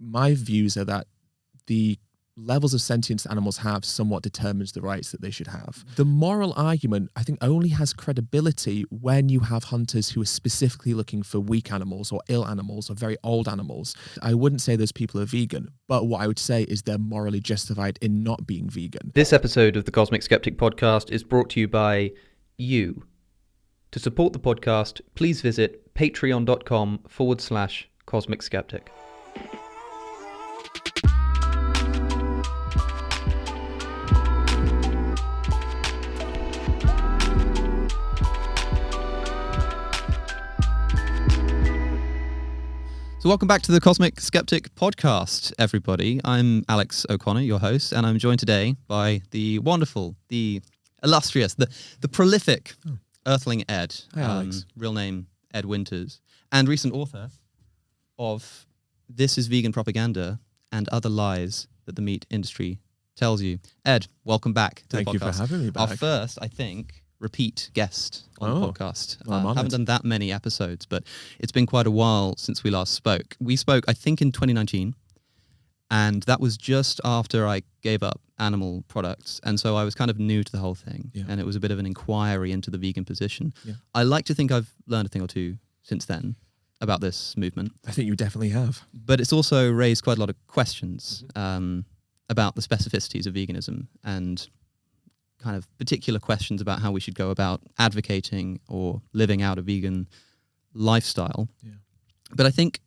my views are that the levels of sentience animals have somewhat determines the rights that they should have. The moral argument, I think, only has credibility when you have hunters who are specifically looking for weak animals or ill animals or very old animals. I wouldn't say those people are vegan, but what I would say is they're morally justified in not being vegan. This episode of the Cosmic Skeptic Podcast is brought to you by you. To support the podcast, please visit patreon.com/Cosmic Skeptic. So welcome back to the Cosmic Skeptic Podcast, everybody. I'm Alex O'Connor, your host, and I'm joined today by the wonderful, the illustrious, the prolific Earthling Ed. Hi, Alex. Real name, Ed Winters, and recent author of This is Vegan Propaganda and Other Lies That the Meat Industry Tells You. Ed, welcome back to the podcast. Thank you for having me back. Our first, I think, repeat guest on the podcast. Well, haven't done that many episodes, but it's been quite a while since we last spoke. We spoke, I think, in 2019, and that was just after I gave up animal products, and so I was kind of new to the whole thing, and it was a bit of an inquiry into the vegan position. Yeah. I like to think I've learned a thing or two since then about this movement. I think you definitely have. But it's also raised quite a lot of questions about the specificities of veganism and kind of particular questions about how we should go about advocating or living out a vegan lifestyle. Yeah. But I think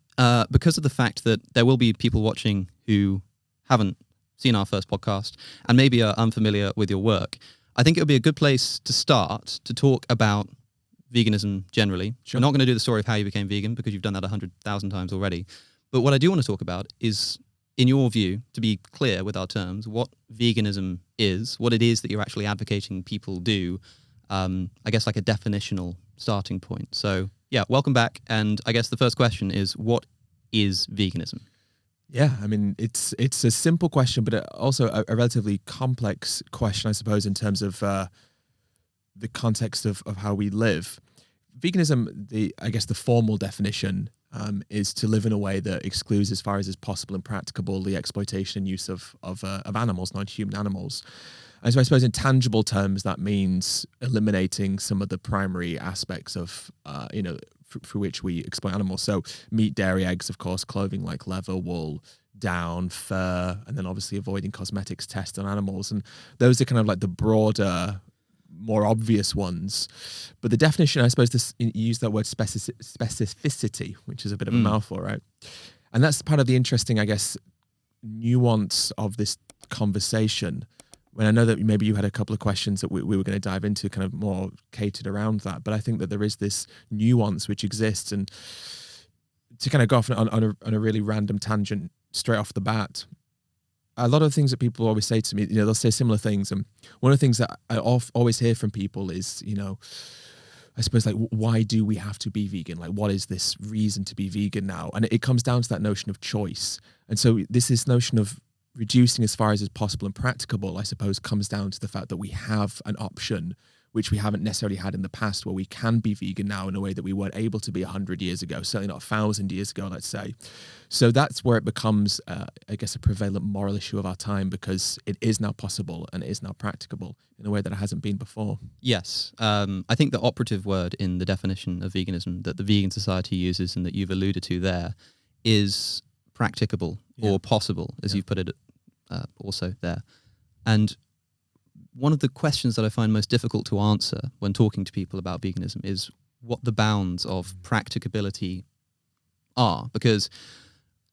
because of the fact that there will be people watching who haven't seen our first podcast and maybe are unfamiliar with your work, I think it would be a good place to start to talk about veganism generally. Sure. We're not going to do the story of how you became vegan because you've done that 100,000 times already. But what I do want to talk about is, in your view, to be clear with our terms, what veganism is, what it is that you're actually advocating people do, I guess like a definitional starting point. So yeah, welcome back. And I guess the first question is, what is veganism? Yeah, I mean, it's a simple question, but also a relatively complex question, I suppose, in terms of the context of how we live. Veganism, I guess the formal definition is to live in a way that excludes, as far as is possible and practicable, the exploitation and use of animals, non-human animals. And so I suppose in tangible terms, that means eliminating some of the primary aspects of, through which we exploit animals. So meat, dairy, eggs, of course, clothing like leather, wool, down, fur, and then obviously avoiding cosmetics tests on animals. And those are kind of like the broader, more obvious ones. But the definition, I suppose, you use that word specificity, which is a bit of a mouthful, right? And that's part of the interesting, I guess, nuance of this conversation. When I know that maybe you had a couple of questions that we were going to dive into, kind of more catered around that. But I think that there is this nuance which exists. And to kind of go off on a really random tangent straight off the bat, a lot of things that people always say to me, they'll say similar things. And one of the things that I always hear from people is, I suppose, like, why do we have to be vegan? Like, what is this reason to be vegan now? And it comes down to that notion of choice. And so this notion of reducing as far as is possible and practicable, I suppose, comes down to the fact that we have an option which we haven't necessarily had in the past, where we can be vegan now in a way that we weren't able to be 100 years ago, certainly not 1,000 years ago, let's say. So that's where it becomes, I guess, a prevalent moral issue of our time, because it is now possible and it is now practicable in a way that it hasn't been before. Yes. I think the operative word in the definition of veganism that the Vegan Society uses and that you've alluded to there is practicable or possible, as you've put it also there. And one of the questions that I find most difficult to answer when talking to people about veganism is what the bounds of practicability are, because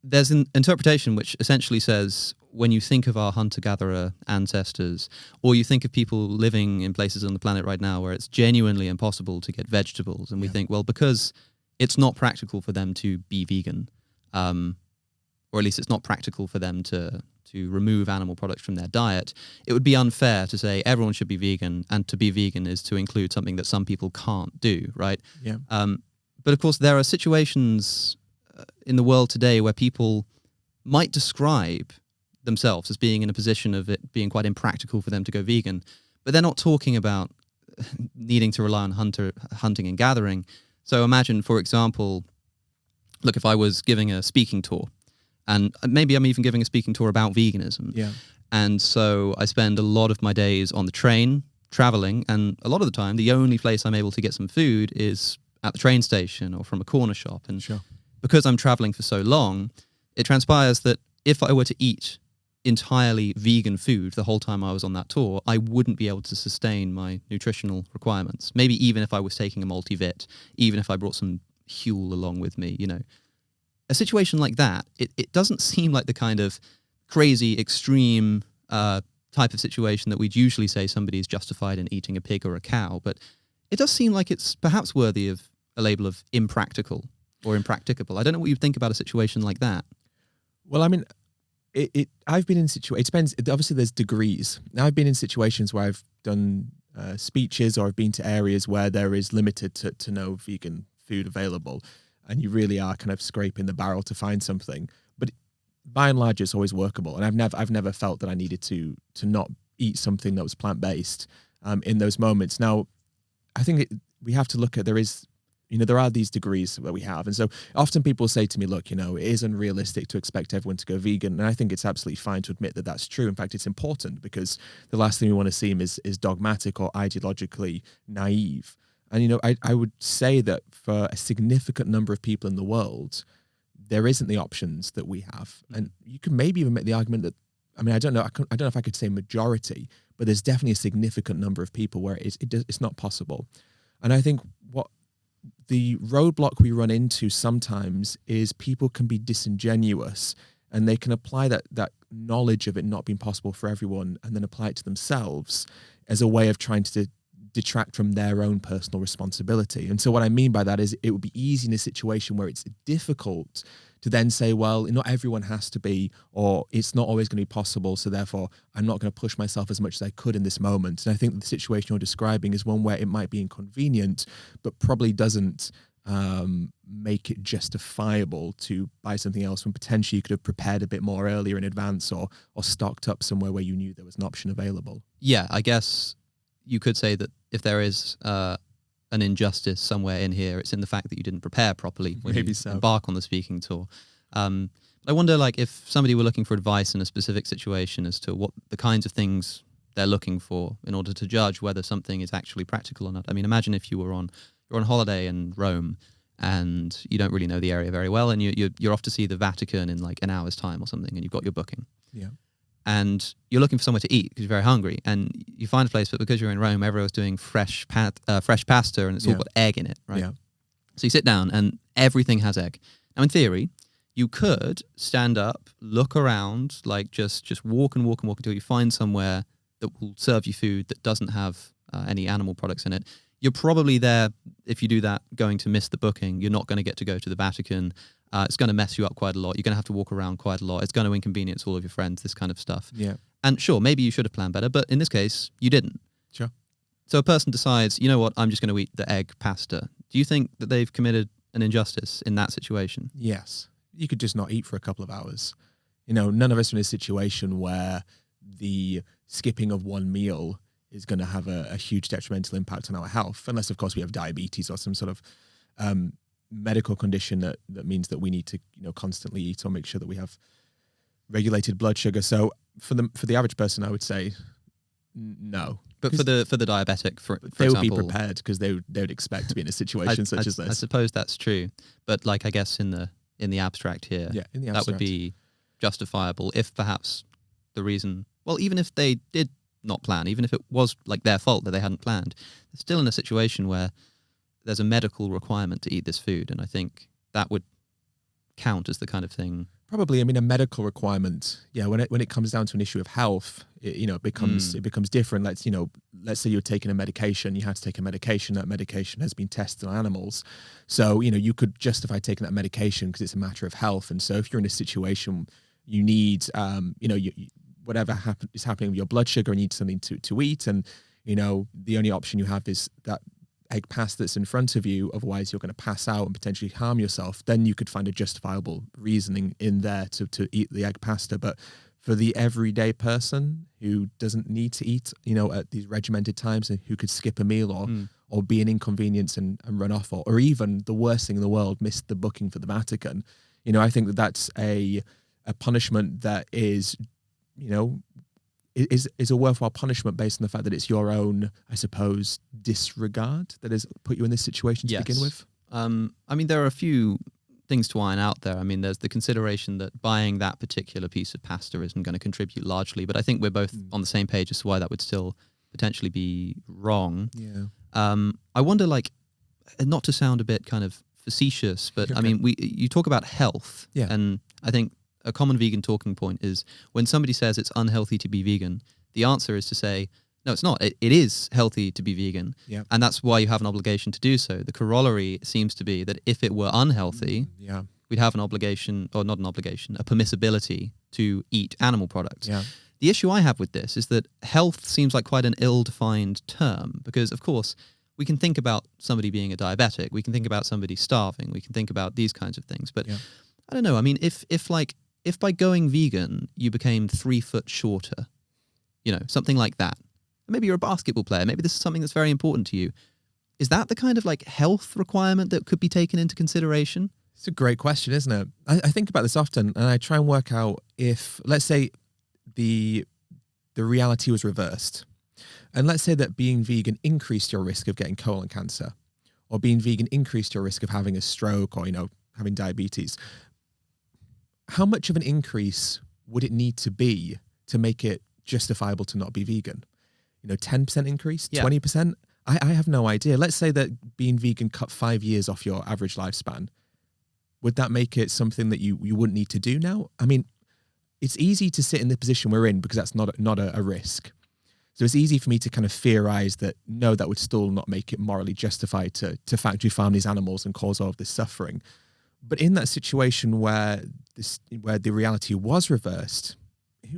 there's an interpretation which essentially says, when you think of our hunter-gatherer ancestors, or you think of people living in places on the planet right now where it's genuinely impossible to get vegetables, and we think, well, because it's not practical for them to be vegan, or at least it's not practical for them to remove animal products from their diet, it would be unfair to say everyone should be vegan, and to be vegan is to include something that some people can't do, right? Yeah. But of course, there are situations in the world today where people might describe themselves as being in a position of it being quite impractical for them to go vegan, but they're not talking about needing to rely on hunting and gathering. So imagine, for example, look, if I was giving a speaking tour And maybe I'm even giving a speaking tour about veganism. Yeah. And so I spend a lot of my days on the train, traveling, and a lot of the time, the only place I'm able to get some food is at the train station or from a corner shop. And Sure. because I'm traveling for so long, it transpires that if I were to eat entirely vegan food the whole time I was on that tour, I wouldn't be able to sustain my nutritional requirements. Maybe even if I was taking a multivit, even if I brought some Huel along with me, you know. A situation like that, it doesn't seem like the kind of crazy, extreme type of situation that we'd usually say somebody is justified in eating a pig or a cow, but it does seem like it's perhaps worthy of a label of impractical or impracticable. I don't know what you think about a situation like that. Well, I mean, I've been in situations, it depends, obviously there's degrees. Now I've been in situations where I've done speeches, or I've been to areas where there is limited to no vegan food available, and you really are kind of scraping the barrel to find something. But by and large, it's always workable, and I've never felt that I needed to not eat something that was plant-based in those moments. Now, I think we have to look at, there are these degrees that we have. And so often people say to me, look, it is unrealistic to expect everyone to go vegan. And I think it's absolutely fine to admit that that's true. In fact, it's important, because the last thing we want to seem is dogmatic or ideologically naive. And, I would say that for a significant number of people in the world, there isn't the options that we have. And you can maybe even make the argument that, I don't know if I could say majority, but there's definitely a significant number of people where it's not possible. And I think what the roadblock we run into sometimes is people can be disingenuous, and they can apply that knowledge of it not being possible for everyone and then apply it to themselves as a way of trying to detract from their own personal responsibility. And so what I mean by that is it would be easy in a situation where it's difficult to then say, well, not everyone has to be, or it's not always going to be possible, so therefore I'm not going to push myself as much as I could in this moment. And I think the situation you're describing is one where it might be inconvenient, but probably doesn't make it justifiable to buy something else when potentially you could have prepared a bit more earlier in advance, or stocked up somewhere where you knew there was an option available. Yeah, I guess you could say that if there is an injustice somewhere in here, it's in the fact that you didn't prepare properly when you embark on the speaking tour. I wonder, if somebody were looking for advice in a specific situation as to what the kinds of things they're looking for in order to judge whether something is actually practical or not. I mean, imagine if you're on holiday in Rome and you don't really know the area very well, and you're off to see the Vatican in an hour's time or something, and you've got your booking. Yeah. And you're looking for somewhere to eat because you're very hungry, and you find a place, but because you're in Rome, everyone's doing fresh pasta, and it's all got egg in it, right? Yeah. So you sit down, and everything has egg. Now, in theory, you could stand up, look around, just walk and walk and walk until you find somewhere that will serve you food that doesn't have any animal products in it. You're probably there, if you do that, going to miss the booking. You're not going to get to go to the Vatican. It's going to mess you up quite a lot. You're going to have to walk around quite a lot. It's going to inconvenience all of your friends, this kind of stuff. Yeah. And sure, maybe you should have planned better, but in this case, you didn't. Sure. So a person decides, you know what, I'm just going to eat the egg pasta. Do you think that they've committed an injustice in that situation? Yes. You could just not eat for a couple of hours. None of us are in a situation where the skipping of one meal is going to have a huge detrimental impact on our health, unless, of course, we have diabetes or some sort of medical condition that means that we need to constantly eat, or make sure that we have regulated blood sugar. So for the average person, I would say no. But for the diabetic, for they example, would be prepared because they would expect to be in a situation such as this. I suppose that's true, but I guess in the abstract here, that would be justifiable if perhaps the reason, well, even if they did not plan, even if it was their fault that they hadn't planned, they're still in a situation where there's a medical requirement to eat this food, and I think that would count as the kind of thing. Probably, a medical requirement. Yeah, when it comes down to an issue of health, it becomes different. Let's say you're taking a medication, you have to take a medication. That medication has been tested on animals, so you could justify taking that medication because it's a matter of health. And so if you're in a situation you need, whatever is happening with your blood sugar, and you need something to eat, and the only option you have is that egg pasta that's in front of you, otherwise you're going to pass out and potentially harm yourself, then you could find a justifiable reasoning in there to eat the egg pasta. But for the everyday person who doesn't need to eat, at these regimented times, and who could skip a meal or be an inconvenience and run off, or even the worst thing in the world, miss the booking for the Vatican, I think that's a a punishment that is, is a worthwhile punishment based on the fact that it's your own, I suppose, disregard that has put you in this situation to begin with? I mean, there are a few things to iron out there. I mean, there's the consideration that buying that particular piece of pasta isn't going to contribute largely, but I think we're both on the same page as to why that would still potentially be wrong. Yeah. I wonder, like, not to sound a bit kind of facetious, but Okay. I mean, you talk about health, and I think a common vegan talking point is when somebody says it's unhealthy to be vegan, the answer is to say, no, it's not. It is healthy to be vegan, and that's why you have an obligation to do so. The corollary seems to be that if it were unhealthy, we'd have an obligation, or not an obligation, a permissibility to eat animal products. Yeah. The issue I have with this is that health seems like quite an ill-defined term because, of course, we can think about somebody being a diabetic, we can think about somebody starving, we can think about these kinds of things. But I don't know. I mean, if by going vegan you became 3 foot shorter, something like that. Maybe you're a basketball player. Maybe this is something that's very important to you. Is that the kind of like health requirement that could be taken into consideration? It's a great question, isn't it? I think about this often, and I try and work out if, let's say, the reality was reversed. And let's say that being vegan increased your risk of getting colon cancer, or being vegan increased your risk of having a stroke or, having diabetes. How much of an increase would it need to be to make it justifiable to not be vegan? 10% increase, 20%? I have no idea. Let's say that being vegan cut 5 years off your average lifespan. Would that make it something that you wouldn't need to do now? I mean, it's easy to sit in the position we're in because that's not a risk. So it's easy for me to kind of theorize that, no, that would still not make it morally justified to factory farm these animals and cause all of this suffering. But in that situation where the reality was reversed,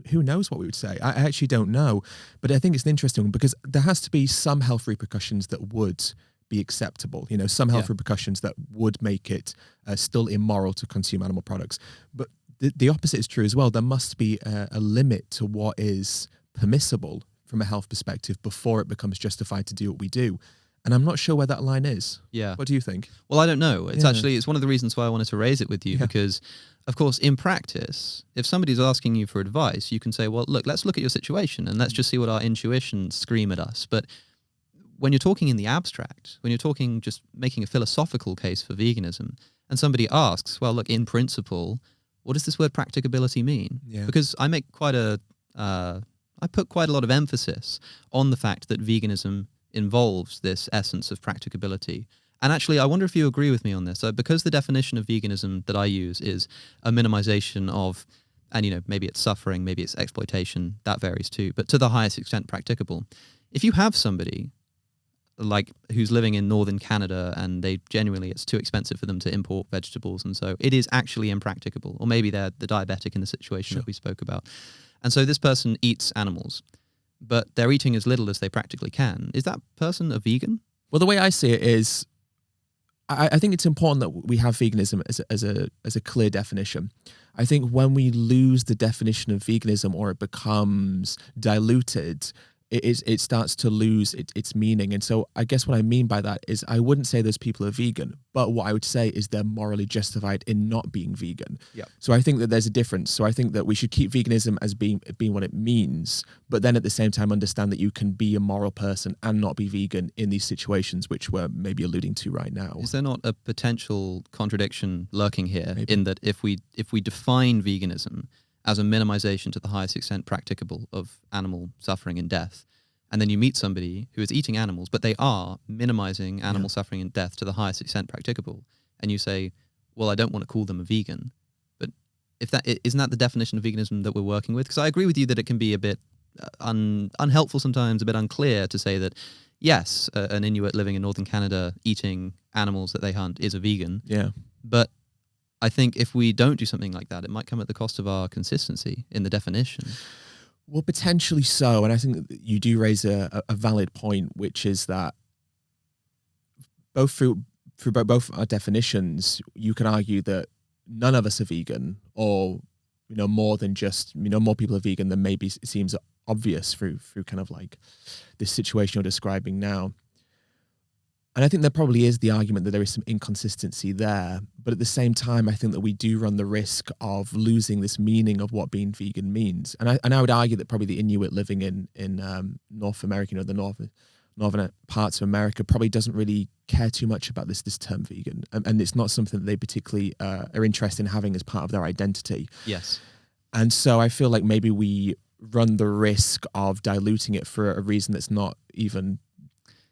who knows what we would say? I actually don't know. But I think it's an interesting one because there has to be some health repercussions that would be acceptable, some health repercussions that would make it still immoral to consume animal products. But the opposite is true as well. There must be a limit to what is permissible from a health perspective before it becomes justified to do what we do. And I'm not sure where that line is. Yeah. What do you think? Well, I don't know. It's it's one of the reasons why I wanted to raise it with you because, of course, in practice, if somebody's asking you for advice, you can say, well, look, let's look at your situation and let's just see what our intuitions scream at us. But when you're talking in the abstract, when you're talking just making a philosophical case for veganism, and somebody asks, well, look, in principle, what does this word practicability mean? Yeah. Because I put quite a lot of emphasis on the fact that veganism involves this essence of practicability. And actually, I wonder if you agree with me on this. So because the definition of veganism that I use is a minimization of, and maybe it's suffering, maybe it's exploitation, that varies too, but to the highest extent practicable. If you have somebody like who's living in northern Canada and it's too expensive for them to import vegetables, and so it is actually impracticable, or maybe they're the diabetic in the situation that we spoke about. And so this person eats animals, but they're eating as little as they practically can. Is that person a vegan? Well, the way I see it is, I think it's important that we have veganism as a clear definition. I think when we lose the definition of veganism or it becomes diluted, it starts to lose its meaning. And so I guess what I mean by that is I wouldn't say those people are vegan, but what I would say is they're morally justified in not being vegan. Yeah. So I think that there's a difference. So I think that we should keep veganism as being what it means, but then at the same time understand that you can be a moral person and not be vegan in these situations, which we're maybe alluding to right now. Is there not a potential contradiction lurking here in that if we define veganism as a minimization to the highest extent practicable of animal suffering and death, and then you meet somebody who is eating animals, but they are minimizing animal suffering and death to the highest extent practicable, and you say, well, I don't want to call them a vegan, but isn't that the definition of veganism that we're working with? Because I agree with you that it can be a bit unhelpful sometimes, a bit unclear to say that, yes, an Inuit living in northern Canada eating animals that they hunt is a vegan, but I think if we don't do something like that, it might come at the cost of our consistency in the definition. Well, potentially so. And I think that you do raise a valid point, which is that both through both our definitions, you can argue that none of us are vegan, or, more than just, more people are vegan than maybe it seems obvious through kind of like this situation you're describing now. And I think there probably is the argument that there is some inconsistency there. But at the same time, I think that we do run the risk of losing this meaning of what being vegan means. And I would argue that probably the Inuit living in North America, the northern parts of America, probably doesn't really care too much about this term vegan. And it's not something that they particularly are interested in having as part of their identity. Yes. And so I feel like maybe we run the risk of diluting it for a reason that's not even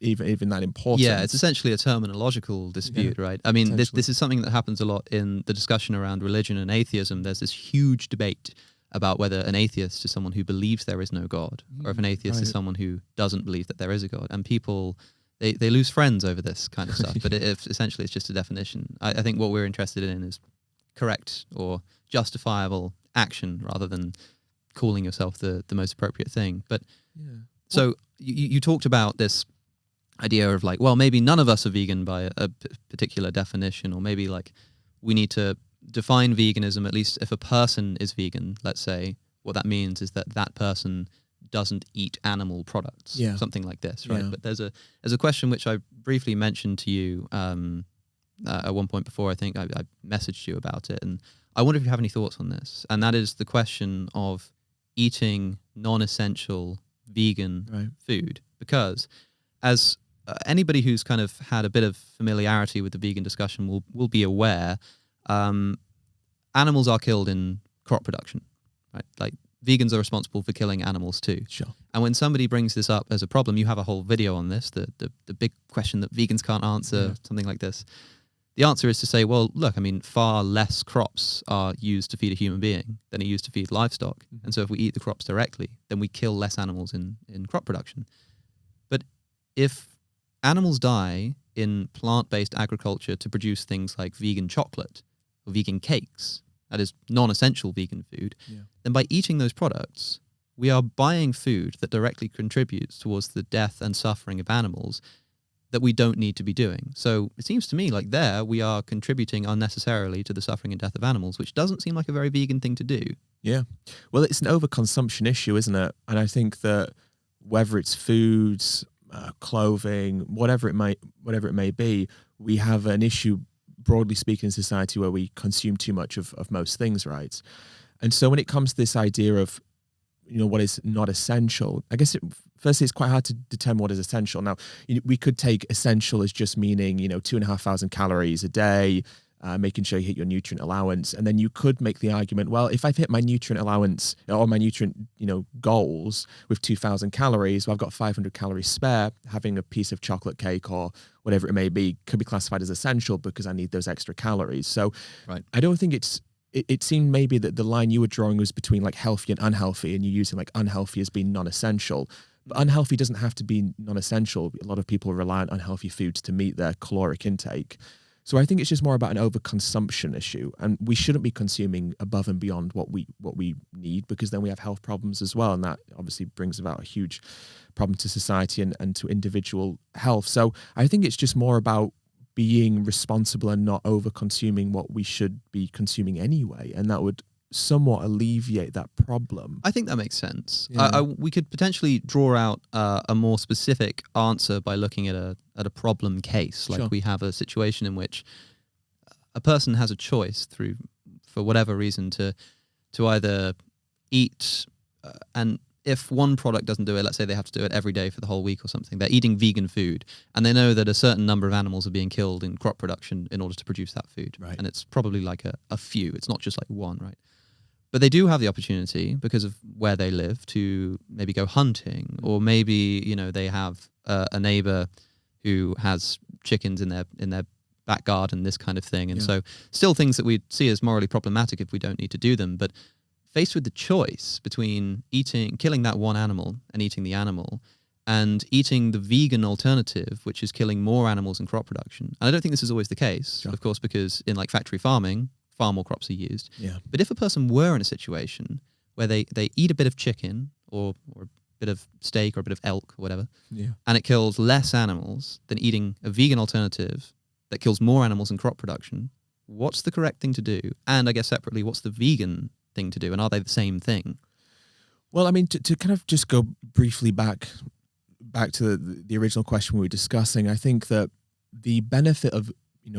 that important. Yeah, it's essentially a terminological dispute, right? I mean, this is something that happens a lot in the discussion around religion and atheism. There's this huge debate about whether an atheist is someone who believes there is no God, or if an atheist is someone who doesn't believe that there is a God. And people, they lose friends over this kind of stuff, but essentially it's just a definition. I think what we're interested in is correct or justifiable action rather than calling yourself the most appropriate thing. But so you talked about this idea of like, well, maybe none of us are vegan by a particular definition, or maybe like we need to define veganism, at least if a person is vegan, let's say, what that means is that that person doesn't eat animal products, something like this, right? But there's a question which I briefly mentioned to you at one point before. I think I messaged you about it, and I wonder if you have any thoughts on this, and that is the question of eating non-essential vegan food, because as anybody who's kind of had a bit of familiarity with the vegan discussion will be aware, animals are killed in crop production, right? Like vegans are responsible for killing animals too. Sure. And when somebody brings this up as a problem, you have a whole video on this, the big question that vegans can't answer, something like this. The answer is to say, well, look, I mean, far less crops are used to feed a human being than are used to feed livestock. And so if we eat the crops directly, then we kill less animals in crop production. But if animals die in plant-based agriculture to produce things like vegan chocolate or vegan cakes, that is non-essential vegan food, then by eating those products, we are buying food that directly contributes towards the death and suffering of animals that we don't need to be doing. So it seems to me like there we are contributing unnecessarily to the suffering and death of animals, which doesn't seem like a very vegan thing to do. Yeah. Well, it's an overconsumption issue, isn't it? And I think that whether it's foods, clothing, whatever it may be, we have an issue, broadly speaking, in society where we consume too much of most things, right? And so when it comes to this idea of, what is not essential, I guess firstly, it's quite hard to determine what is essential. Now, we could take essential as just meaning, 2,500 calories a day, making sure you hit your nutrient allowance. And then you could make the argument, well, if I've hit my nutrient allowance or my nutrient, goals with 2,000 calories, well, I've got 500 calories spare. Having a piece of chocolate cake or whatever it may be could be classified as essential because I need those extra calories. So I don't think it seemed maybe that the line you were drawing was between like healthy and unhealthy, and you're using like unhealthy as being non-essential. But unhealthy doesn't have to be non-essential. A lot of people rely on unhealthy foods to meet their caloric intake. So I think it's just more about an overconsumption issue, and we shouldn't be consuming above and beyond what we need, because then we have health problems as well, and that obviously brings about a huge problem to society and to individual health. So I think it's just more about being responsible and not over-consuming what we should be consuming anyway, and that would somewhat alleviate that problem. I think that makes sense. Yeah. We could potentially draw out a more specific answer by looking at a problem case. Like we have a situation in which a person has a choice for whatever reason to either eat and if one product doesn't do it, let's say they have to do it every day for the whole week or something, they're eating vegan food and they know that a certain number of animals are being killed in crop production in order to produce that food. Right. And it's probably like a few. It's not just like one, right? But they do have the opportunity, because of where they live, to maybe go hunting, or maybe, they have a neighbor who has chickens in their back garden, this kind of thing. And so still things that we see as morally problematic if we don't need to do them. But faced with the choice between killing that one animal and eating the animal, and eating the vegan alternative, which is killing more animals in crop production. And I don't think this is always the case, of course, because in like factory farming, far more crops are used. Yeah. But if a person were in a situation where they eat a bit of chicken or a bit of steak or a bit of elk or whatever, and it kills less animals than eating a vegan alternative that kills more animals in crop production, what's the correct thing to do? And I guess separately, what's the vegan thing to do? And are they the same thing? Well, I mean, to kind of just go briefly back to the original question we were discussing, I think that the benefit of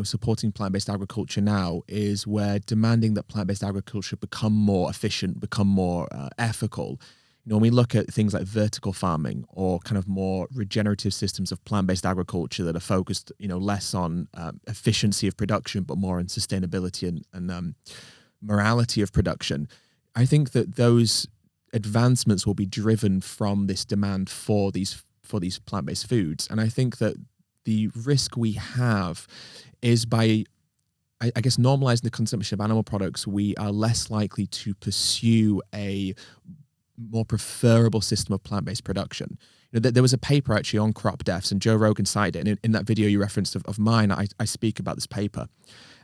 supporting plant-based agriculture now is we're demanding that plant-based agriculture become more efficient, become more ethical. When we look at things like vertical farming or kind of more regenerative systems of plant-based agriculture that are focused, less on efficiency of production, but more on sustainability and morality of production, I think that those advancements will be driven from this demand for these plant-based foods. And I think that the risk we have is by, I guess, normalizing the consumption of animal products, we are less likely to pursue a more preferable system of plant-based production. There was a paper actually on crop deaths, and Joe Rogan cited it. And in that video you referenced of mine, I speak about this paper.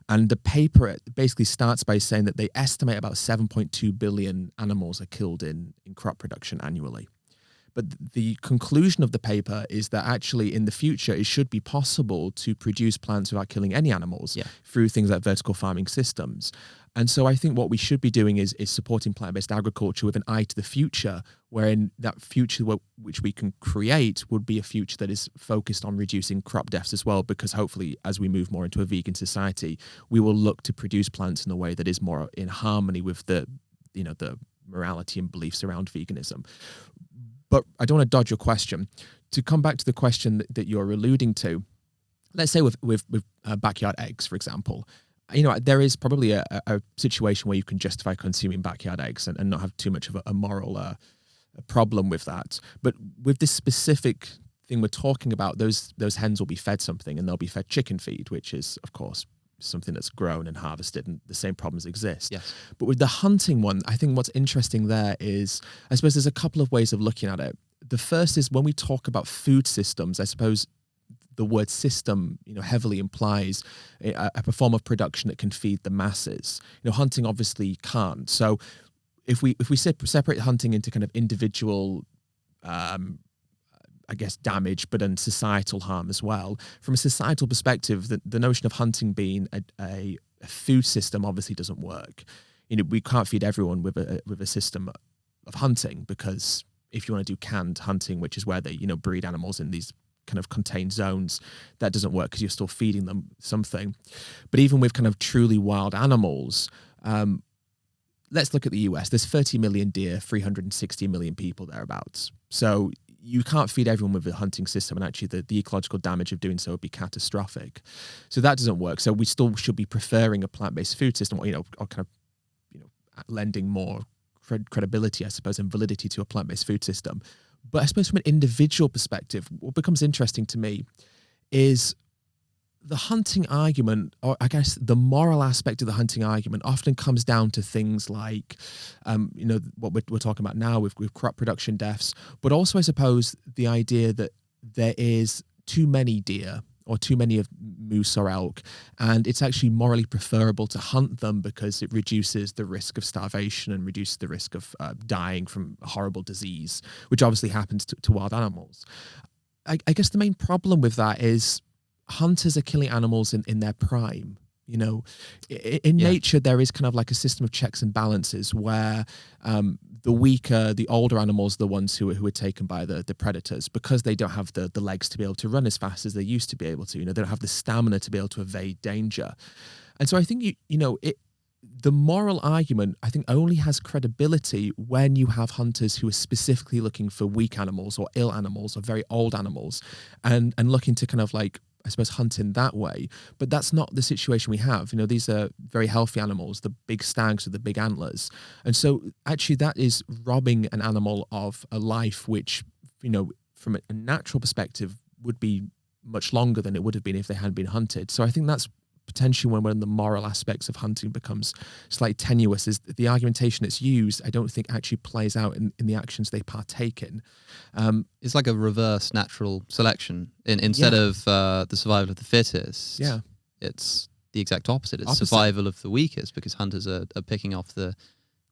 And the paper basically starts by saying that they estimate about 7.2 billion animals are killed in crop production annually. But the conclusion of the paper is that actually in the future, it should be possible to produce plants without killing any animals through things like vertical farming systems. And so I think what we should be doing is supporting plant-based agriculture with an eye to the future, wherein that future which we can create would be a future that is focused on reducing crop deaths as well, because hopefully as we move more into a vegan society, we will look to produce plants in a way that is more in harmony with the morality and beliefs around veganism. But I don't want to dodge your question. To come back to the question that you're alluding to, let's say with backyard eggs, for example, there is probably a situation where you can justify consuming backyard eggs and not have too much of a moral problem with that. But with this specific thing we're talking about, those hens will be fed something, and they'll be fed chicken feed, which is, of course, something that's grown and harvested, and the same problems exist. Yes. But with the hunting one, I think what's interesting there is, I suppose there's a couple of ways of looking at it. The first is when we talk about food systems, I suppose the word system, heavily implies a form of production that can feed the masses. Hunting obviously can't. So if we separate hunting into kind of individual damage, but then societal harm as well. From a societal perspective, the notion of hunting being a food system obviously doesn't work. We can't feed everyone with a system of hunting, because if you want to do canned hunting, which is where they breed animals in these kind of contained zones, that doesn't work because you're still feeding them something. But even with kind of truly wild animals, let's look at the US. There's 30 million deer, 360 million people thereabouts. So you can't feed everyone with a hunting system, and actually the ecological damage of doing so would be catastrophic. So that doesn't work. So we still should be preferring a plant-based food system, or kind of lending more credibility, I suppose, and validity to a plant-based food system. But I suppose from an individual perspective, what becomes interesting to me is the hunting argument, or I guess the moral aspect of the hunting argument, often comes down to things like, what we're talking about now with crop production deaths, but also, I suppose, the idea that there is too many deer or too many of moose or elk, and it's actually morally preferable to hunt them because it reduces the risk of starvation and reduces the risk of dying from a horrible disease, which obviously happens to wild animals. I guess the main problem with that is hunters are killing animals in their prime. In nature, there is kind of like a system of checks and balances where the weaker, the older animals are the ones who are taken by the predators, because they don't have the legs to be able to run as fast as they used to be able to. They don't have the stamina to be able to evade danger. And so I think, the moral argument, I think, only has credibility when you have hunters who are specifically looking for weak animals or ill animals or very old animals and looking to kind of like, I suppose, hunt in that way. But that's not the situation we have. These are very healthy animals, the big stags with the big antlers. And so actually that is robbing an animal of a life which, from a natural perspective would be much longer than it would have been if they hadn't been hunted. So I think that's potentially when one of the moral aspects of hunting becomes slightly tenuous, is the argumentation that's used, I don't think actually plays out in the actions they partake in. It's like a reverse natural selection. Instead of the survival of the fittest, it's the exact opposite. It's survival of the weakest, because hunters are picking off the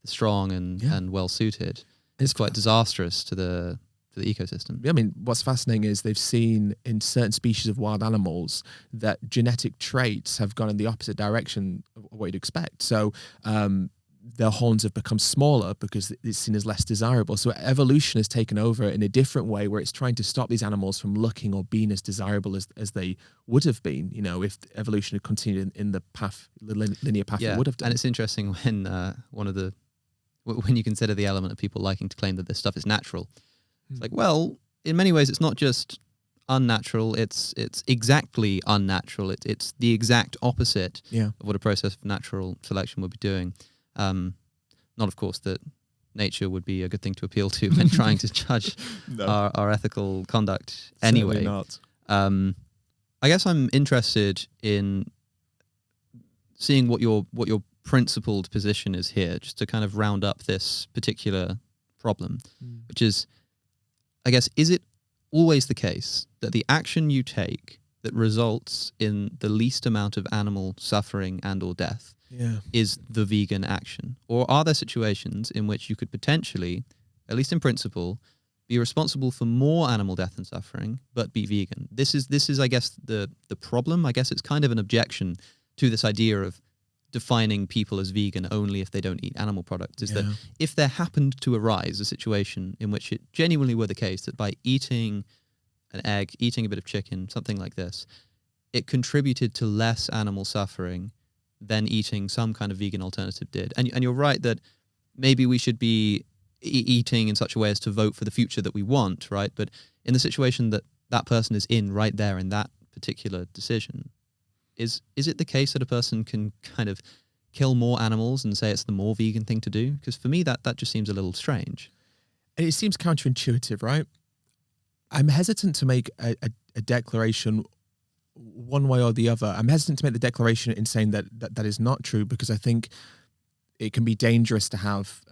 strong and well-suited. It's quite disastrous to the ecosystem. I mean, what's fascinating is they've seen in certain species of wild animals that genetic traits have gone in the opposite direction of what you'd expect. So their horns have become smaller because it's seen as less desirable. So evolution has taken over in a different way, where it's trying to stop these animals from looking or being as desirable as they would have been, if evolution had continued in the linear path it would have done. And it's interesting when when you consider the element of people liking to claim that this stuff is natural. It's like, well, in many ways, it's not just unnatural, it's exactly unnatural. It's the exact opposite of what a process of natural selection would be doing. Not, of course, that nature would be a good thing to appeal to when trying to judge our ethical conduct anyway. Certainly not. I guess I'm interested in seeing what your principled position is here, just to kind of round up this particular problem, which is, I guess, is it always the case that the action you take that results in the least amount of animal suffering and or death is the vegan action? Or are there situations in which you could potentially, at least in principle, be responsible for more animal death and suffering, but be vegan? This is, I guess, the problem. I guess it's kind of an objection to this idea of defining people as vegan only if they don't eat animal products, is that if there happened to arise a situation in which it genuinely were the case that by eating an egg, eating a bit of chicken, something like this, it contributed to less animal suffering than eating some kind of vegan alternative did. And you're right that maybe we should be eating in such a way as to vote for the future that we want, right? But in the situation that that person is in right there in that particular decision, is it the case that a person can kind of kill more animals and say it's the more vegan thing to do? Because for me, that just seems a little strange. And it seems counterintuitive, right? I'm hesitant to make a declaration one way or the other. I'm hesitant to make the declaration in saying that is not true, because I think it can be dangerous to have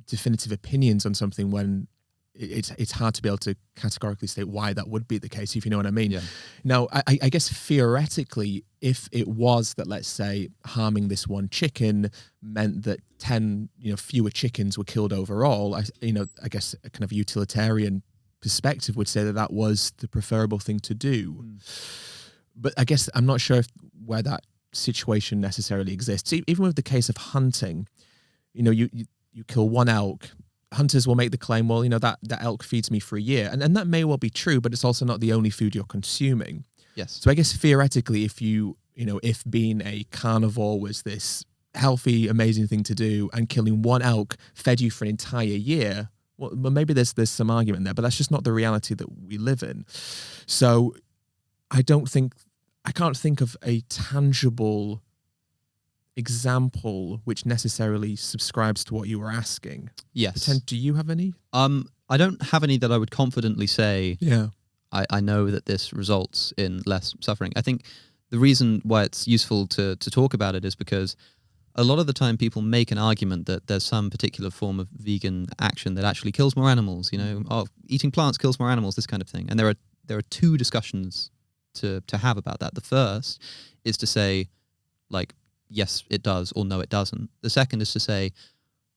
definitive opinions on something when it's hard to be able to categorically state why that would be the case, if you know what I mean. Yeah. Now, I guess theoretically, if it was that, let's say, harming this one chicken meant that 10 fewer chickens were killed overall, I guess a kind of utilitarian perspective would say that was the preferable thing to do. But I guess I'm not sure where that situation necessarily exists. Even with the case of hunting, you kill one elk, hunters will make the claim, well, that elk feeds me for a year. And that may well be true, but it's also not the only food you're consuming. Yes. So I guess theoretically, if if being a carnivore was this healthy, amazing thing to do, and killing one elk fed you for an entire year, well, maybe there's some argument there, but that's just not the reality that we live in. So I can't think of a tangible example which necessarily subscribes to what you were asking. Yes. Do you have any? I don't have any that I would confidently say, I know that this results in less suffering. I think the reason why it's useful to talk about it is because a lot of the time people make an argument that there's some particular form of vegan action that actually kills more animals, eating plants kills more animals, this kind of thing. And there are two discussions to have about that. The first is to say, like, yes, it does, or no, it doesn't. The second is to say,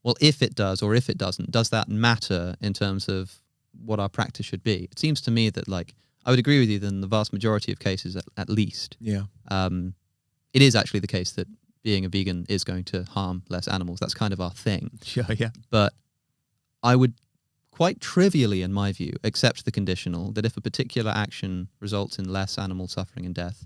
well, if it does or if it doesn't, does that matter in terms of what our practice should be? It seems to me that, like, I would agree with you that in the vast majority of cases, at least, it is actually the case that being a vegan is going to harm less animals. That's kind of our thing. Yeah. But I would quite trivially, in my view, accept the conditional that if a particular action results in less animal suffering and death,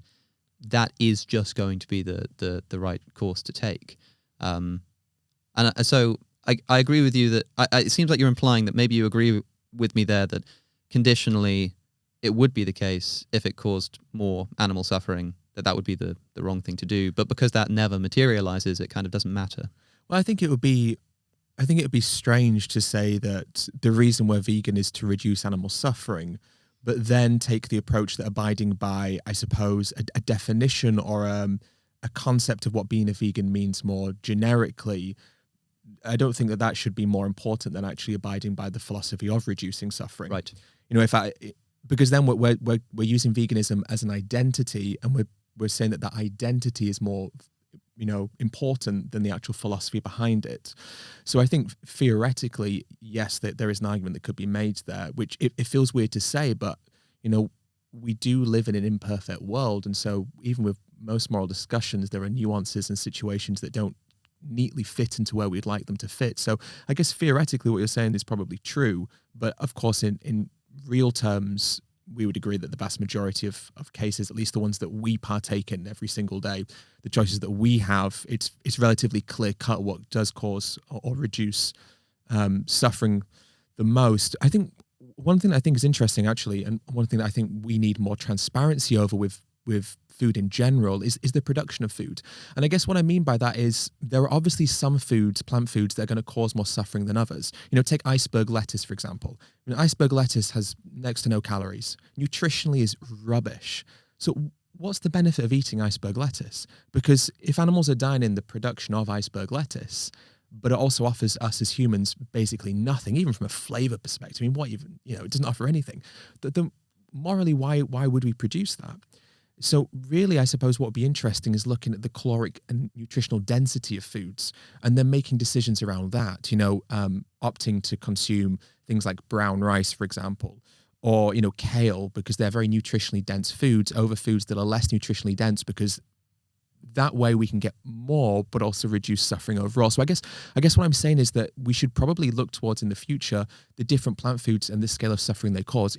that is just going to be the right course to take. So I agree with you that it seems like you're implying that maybe you agree with me there that conditionally it would be the case if it caused more animal suffering, that would be the wrong thing to do. But because that never materializes, it kind of doesn't matter. Well, I think it would be strange to say that the reason we're vegan is to reduce animal suffering, but then take the approach that abiding by, I suppose, a definition or a concept of what being a vegan means more generically. I don't think that should be more important than actually abiding by the philosophy of reducing suffering. Right. Because then we're using veganism as an identity, and we're saying that identity is more important than the actual philosophy behind it. So I think theoretically, yes, that there is an argument that could be made there, which it feels weird to say, but we do live in an imperfect world, and so even with most moral discussions, there are nuances and situations that don't neatly fit into where we'd like them to fit. So I guess theoretically what you're saying is probably true, but of course in real terms, we would agree that the vast majority of cases, at least the ones that we partake in every single day, the choices that we have, it's relatively clear cut what does cause or reduce suffering the most. I think one thing I think is interesting actually, and one thing that I think we need more transparency over with food in general is the production of food. And I guess what I mean by that is there are obviously some foods, plant foods, that are going to cause more suffering than others. Take iceberg lettuce, for example. Iceberg lettuce has next to no calories. Nutritionally is rubbish. So what's the benefit of eating iceberg lettuce? Because if animals are dying in the production of iceberg lettuce, but it also offers us as humans basically nothing, even from a flavor perspective. What even, it doesn't offer anything. Morally, why would we produce that? So really, I suppose what would be interesting is looking at the caloric and nutritional density of foods and then making decisions around that, opting to consume things like brown rice, for example, or, kale, because they're very nutritionally dense foods over foods that are less nutritionally dense, because that way we can get more, but also reduce suffering overall. So I guess what I'm saying is that we should probably look towards in the future the different plant foods and the scale of suffering they cause.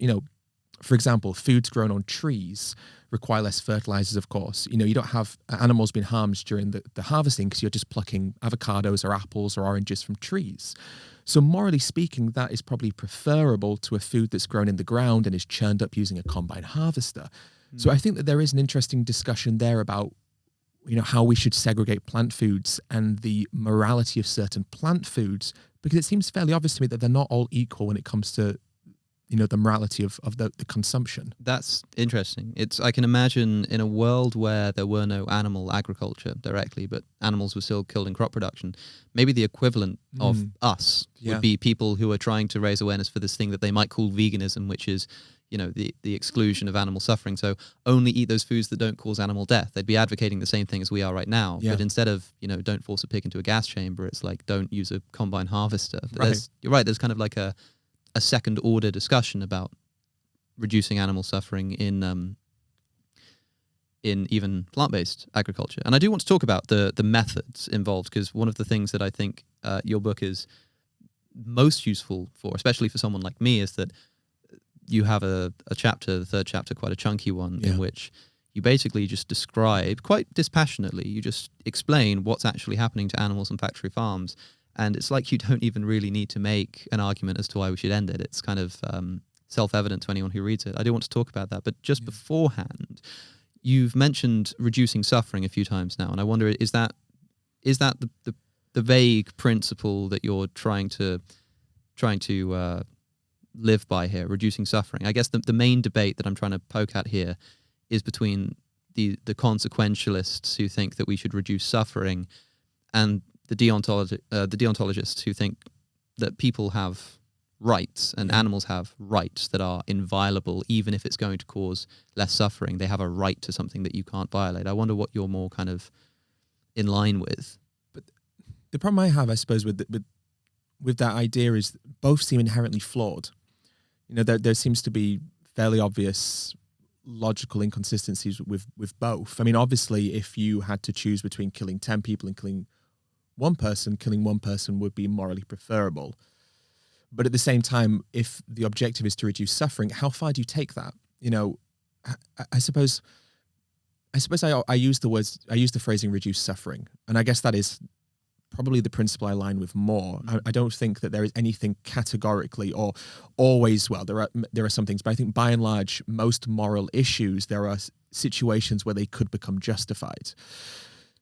For example, foods grown on trees require less fertilizers, of course. You don't have animals being harmed during the harvesting because you're just plucking avocados or apples or oranges from trees. So morally speaking, that is probably preferable to a food that's grown in the ground and is churned up using a combine harvester. So I think that there is an interesting discussion there about how we should segregate plant foods and the morality of certain plant foods, because it seems fairly obvious to me that they're not all equal when it comes to the morality of the consumption. That's interesting. I can imagine in a world where there were no animal agriculture directly, but animals were still killed in crop production, maybe the equivalent of us would be people who are trying to raise awareness for this thing that they might call veganism, which is, the exclusion of animal suffering. So only eat those foods that don't cause animal death. They'd be advocating the same thing as we are right now. Yeah. But instead of, don't force a pig into a gas chamber, it's like, don't use a combine harvester. Right. You're right. There's kind of like a second order discussion about reducing animal suffering in even plant-based agriculture. And I do want to talk about the methods involved, because one of the things that I think your book is most useful for, especially for someone like me, is that you have a chapter, the third chapter, quite a chunky one, in which you basically just describe, quite dispassionately, you just explain what's actually happening to animals on factory farms. And it's like you don't even really need to make an argument as to why we should end it. It's kind of self-evident to anyone who reads it. I do want to talk about that. But just beforehand, you've mentioned reducing suffering a few times now. And I wonder, is that the vague principle that you're trying to live by here, reducing suffering? I guess the main debate that I'm trying to poke at here is between the consequentialists who think that we should reduce suffering and the deontologists who think that people have rights and animals have rights that are inviolable, even if it's going to cause less suffering. They have a right to something that you can't violate. I wonder what you're more kind of in line with. But the problem I have, I suppose, with that idea is both seem inherently flawed. There seems to be fairly obvious logical inconsistencies with both. Obviously, if you had to choose between killing 10 people and killing one person would be morally preferable. But at the same time, if the objective is to reduce suffering, how far do you take that? I suppose I use the phrasing reduce suffering, and I guess that is probably the principle I align with more. I don't think that there is anything categorically or always, well, there are some things, but I think by and large, most moral issues, there are situations where they could become justified.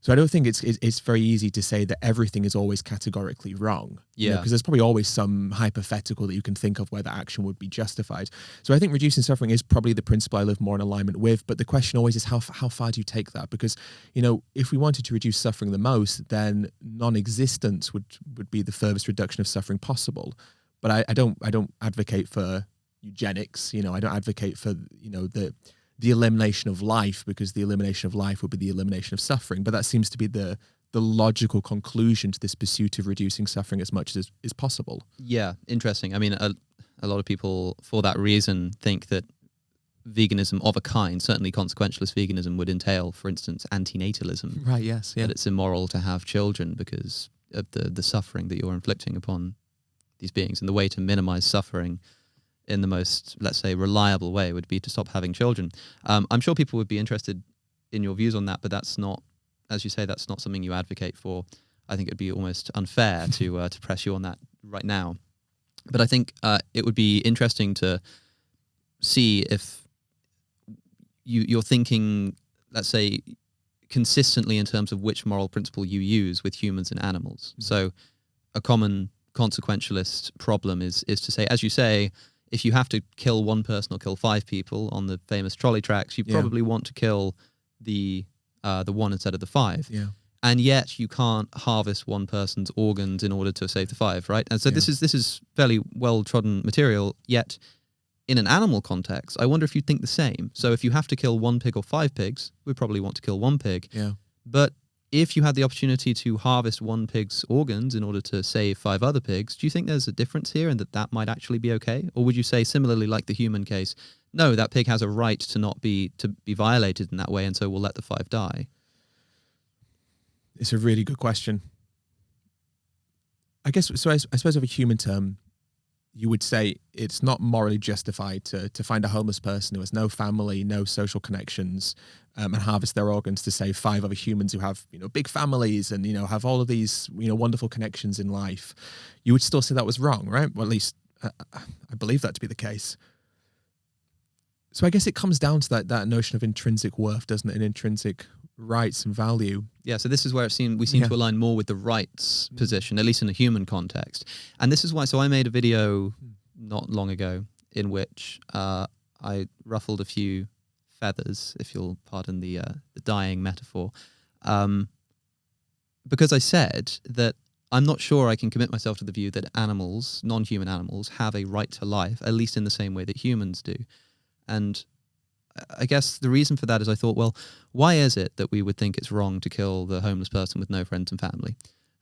So I don't think it's very easy to say that everything is always categorically wrong. Yeah. Because there's probably always some hypothetical that you can think of where that action would be justified. So I think reducing suffering is probably the principle I live more in alignment with. But the question always is how far do you take that? Because, if we wanted to reduce suffering the most, then non-existence would be the furthest reduction of suffering possible. But I don't advocate for eugenics. I don't advocate for, the elimination of life, because the elimination of life would be the elimination of suffering. But that seems to be the logical conclusion to this pursuit of reducing suffering as much as is possible. Yeah, interesting. A lot of people, for that reason, think that veganism of a kind, certainly consequentialist veganism, would entail, for instance, antinatalism. Right, yes, yeah. That it's immoral to have children because of the suffering that you're inflicting upon these beings. And the way to minimize suffering in the most, let's say, reliable way would be to stop having children. I'm sure people would be interested in your views on that, but that's not, as you say, that's not something you advocate for. I think it'd be almost unfair to press you on that right now. But I think it would be interesting to see if you're thinking, let's say, consistently in terms of which moral principle you use with humans and animals. Mm-hmm. So a common consequentialist problem is to say, as you say, if you have to kill one person or kill 5 people on the famous trolley tracks, you probably want to kill the one instead of the 5. Yeah. And yet you can't harvest one person's organs in order to save the 5, right? And so this is fairly well-trodden material, yet in an animal context, I wonder if you'd think the same. So if you have to kill 1 pig or 5 pigs, we'd probably want to kill 1 pig. Yeah. But if you had the opportunity to harvest 1 pig's organs in order to save 5 other pigs, do you think there's a difference here and that might actually be okay? Or would you say, similarly like the human case, no, that pig has a right to be violated in that way, and so we'll let the 5 die? It's a really good question. I guess, so I suppose of a human term, you would say it's not morally justified to find a homeless person who has no family, no social connections, and harvest their organs to save 5 other humans who have, big families and, have all of these, wonderful connections in life. You would still say that was wrong, right? Well, at least I believe that to be the case. So I guess it comes down to that notion of intrinsic worth, doesn't it? And intrinsic rights and value. Yeah, so this is where we seem to align more with the rights position, at least in a human context. And this is why, so I made a video not long ago in which I ruffled a few feathers, if you'll pardon the dying metaphor, because I said that I'm not sure I can commit myself to the view that animals, non-human animals, have a right to life, at least in the same way that humans do. And I guess the reason for that is I thought, well, why is it that we would think it's wrong to kill the homeless person with no friends and family?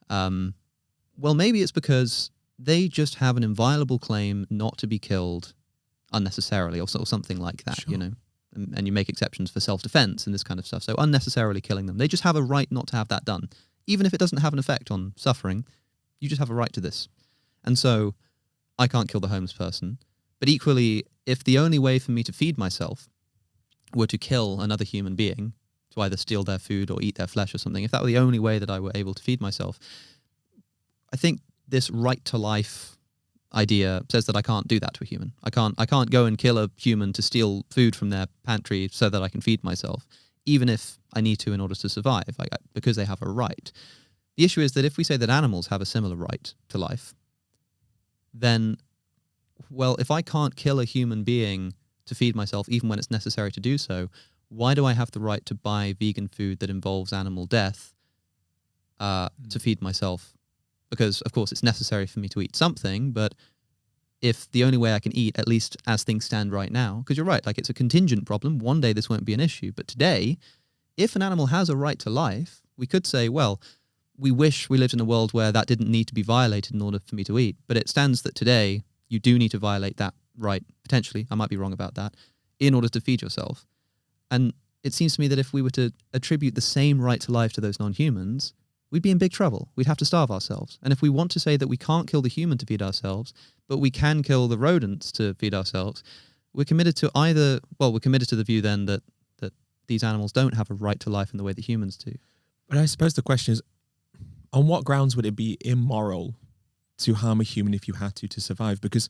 Well, maybe it's because they just have an inviolable claim not to be killed unnecessarily, or something like that, Sure. And you make exceptions for self-defense and this kind of stuff. So unnecessarily killing them. They just have a right not to have that done. Even if it doesn't have an effect on suffering, you just have a right to this. And so I can't kill the homeless person. But equally, if the only way for me to feed myself were to kill another human being, to either steal their food or eat their flesh or something, if that were the only way that I were able to feed myself, I think this right to life idea says that I can't do that to a human. I can't go and kill a human to steal food from their pantry so that I can feed myself, even if I need to in order to survive, because they have a right. The issue is that if we say that animals have a similar right to life, then, well, if I can't kill a human being to feed myself, even when it's necessary to do so, why do I have the right to buy vegan food that involves animal death to feed myself? Because, of course, it's necessary for me to eat something, but if the only way I can eat, at least as things stand right now, because you're right, it's a contingent problem, one day this won't be an issue, but today, if an animal has a right to life, we could say, well, we wish we lived in a world where that didn't need to be violated in order for me to eat, but it stands that today you do need to violate that right, potentially, I might be wrong about that, in order to feed yourself. And it seems to me that if we were to attribute the same right to life to those non-humans, we'd be in big trouble. We'd have to starve ourselves. And if we want to say that we can't kill the human to feed ourselves, but we can kill the rodents to feed ourselves, we're committed to the view then that these animals don't have a right to life in the way that humans do. But I suppose the question is, on what grounds would it be immoral to harm a human if you had to survive? Because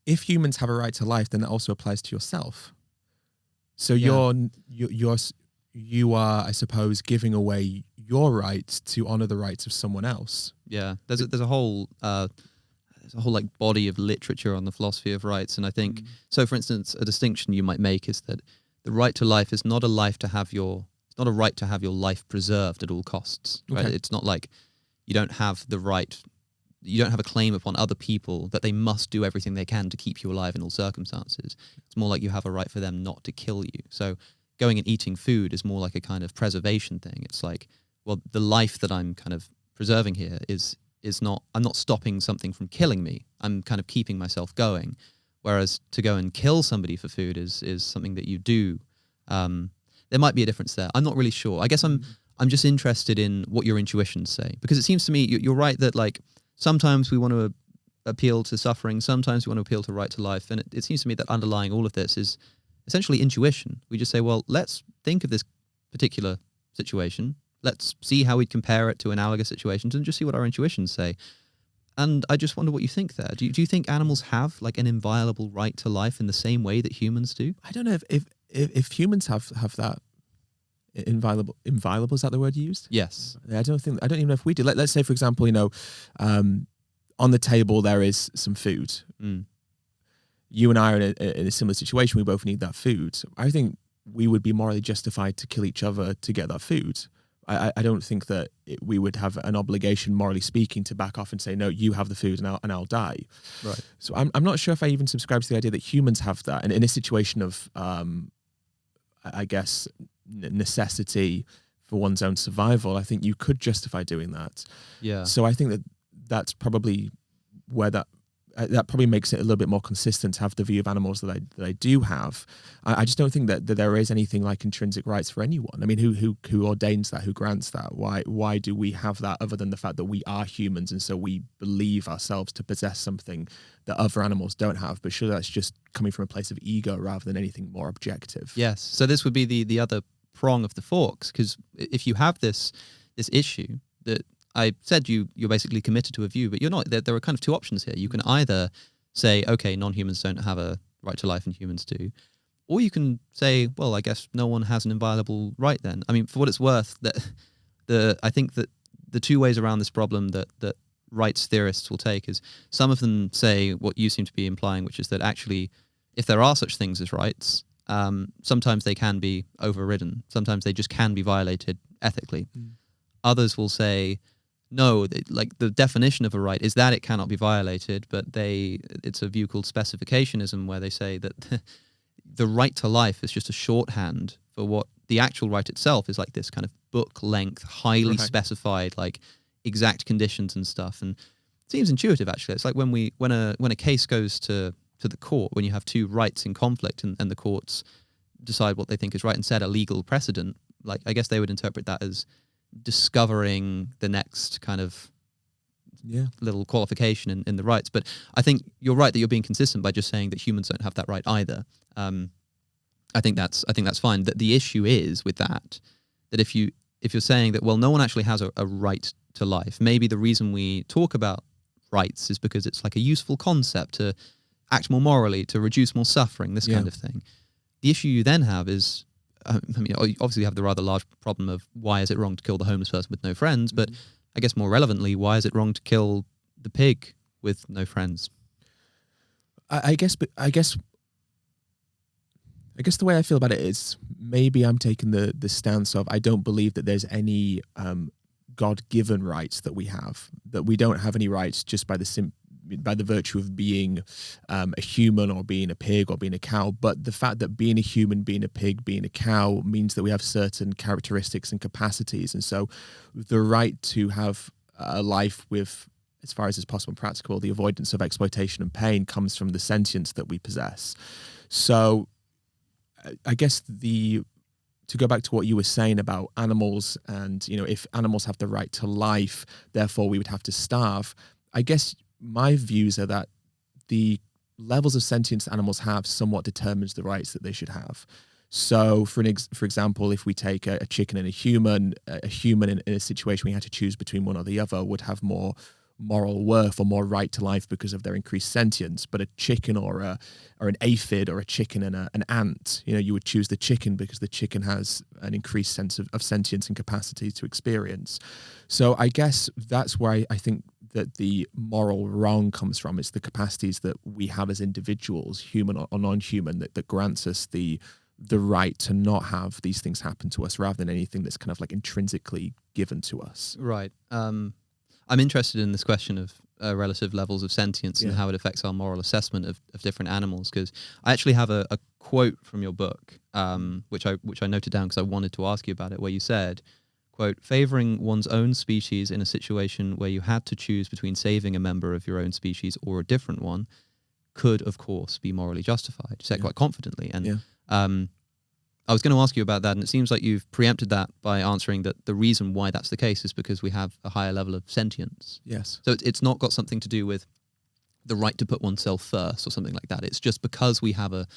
if humans have a right to life, then that also applies to yourself. So you are, I suppose, giving away your right to honor the rights of someone else. Yeah, there's a whole body of literature on the philosophy of rights, and I think so. For instance, a distinction you might make is that the right to life is not a right to have your life preserved at all costs. Right? Okay. It's not like you don't have the right. You don't have a claim upon other people that they must do everything they can to keep you alive in all circumstances. It's more like you have a right for them not to kill you. So going and eating food is more like a kind of preservation thing. It's like, well, the life that I'm kind of preserving here is not, I'm not stopping something from killing me. I'm kind of keeping myself going. whereas to go and kill somebody for food is something that you do. There might be a difference there. I'm not really sure. I guess I'm just interested in what your intuitions say, because it seems to me you're right that like sometimes we want to appeal to suffering, sometimes we want to appeal to right to life, and it seems to me that underlying all of this is essentially intuition. We just say, well, let's think of this particular situation, let's see how we'd compare it to analogous situations, and just see what our intuitions say. And I just wonder what you think there. Do you think animals have like an inviolable right to life in the same way that humans do? I don't know if humans have that inviolable. Inviolable, is that the word you used? Yes. I don't even know if we do. Let's say, for example, on the table there is some food. You and I are in a similar situation. We both need that food. I think we would be morally justified to kill each other to get that food. I don't think that we would have an obligation, morally speaking, to back off and say, no, you have the food and I'll die. Right. So I'm not sure if I even subscribe to the idea that humans have that. And in a situation of, I guess, necessity for one's own survival, I think you could justify doing that. Yeah. So I think that that's probably where that probably makes it a little bit more consistent to have the view of animals that I do have. I just don't think that there is anything like intrinsic rights for anyone. I mean, who ordains that? Who grants that? Why do we have that, other than the fact that we are humans and so we believe ourselves to possess something that other animals don't have? But surely that's just coming from a place of ego rather than anything more objective. Yes. So this would be the other prong of the forks, because if you have this issue that I said you're basically committed to a view, but you're not. There are kind of two options here. You can either say, okay, non-humans don't have a right to life and humans do, or you can say, well, I guess no one has an inviolable right then. I mean, for what it's worth, I think that the two ways around this problem that rights theorists will take is some of them say what you seem to be implying, which is that actually, if there are such things as rights, sometimes they can be overridden. Sometimes they just can be violated ethically. Others will say, no, like the definition of a right is that it cannot be violated, but it's a view called specificationism, where they say that the right to life is just a shorthand for what the actual right itself is, like this kind of book length, highly specified, like exact conditions and stuff. And it seems intuitive, actually. It's like when a case goes to the court, when you have two rights in conflict and the courts decide what they think is right and set a legal precedent, like I guess they would interpret that as discovering the next kind of little qualification in the rights. But I think you're right that you're being consistent by just saying that humans don't have that right either. I think that's fine. That the issue is with that if you're saying that, well, no one actually has a right to life, maybe the reason we talk about rights is because it's like a useful concept to act more morally, to reduce more suffering, this kind of thing. The issue you then have is, I mean, obviously you have the rather large problem of why is it wrong to kill the homeless person with no friends, but I guess more relevantly, why is it wrong to kill the pig with no friends? I guess the way I feel about it is maybe I'm taking the stance of I don't believe that there's any God-given rights that we have, that we don't have any rights just by the virtue of being a human or being a pig or being a cow, but the fact that being a human, being a pig, being a cow means that we have certain characteristics and capacities. And so the right to have a life with, as far as is possible and practicable, the avoidance of exploitation and pain comes from the sentience that we possess. So I guess to go back to what you were saying about animals and, if animals have the right to life, therefore we would have to starve. I guess my views are that the levels of sentience animals have somewhat determines the rights that they should have. So, for example, if we take a chicken and a human in a situation we had to choose between one or the other would have more moral worth or more right to life because of their increased sentience. But a chicken or an aphid or a chicken and an ant, you would choose the chicken because the chicken has an increased sense of sentience and capacity to experience. So I guess that's where I think that the moral wrong comes from. It's the capacities that we have as individuals, human or non-human, that grants us the right to not have these things happen to us rather than anything that's kind of like intrinsically given to us. Right. I'm interested in this question of relative levels of sentience and how it affects our moral assessment of different animals, because I actually have a quote from your book, which I noted down because I wanted to ask you about it, where you said, quote, favoring one's own species in a situation where you had to choose between saving a member of your own species or a different one could, of course, be morally justified, said quite confidently. And I was going to ask you about that, and it seems like you've preempted that by answering that the reason why that's the case is because we have a higher level of sentience. Yes. So it's not got something to do with the right to put oneself first or something like that. It's just because we have a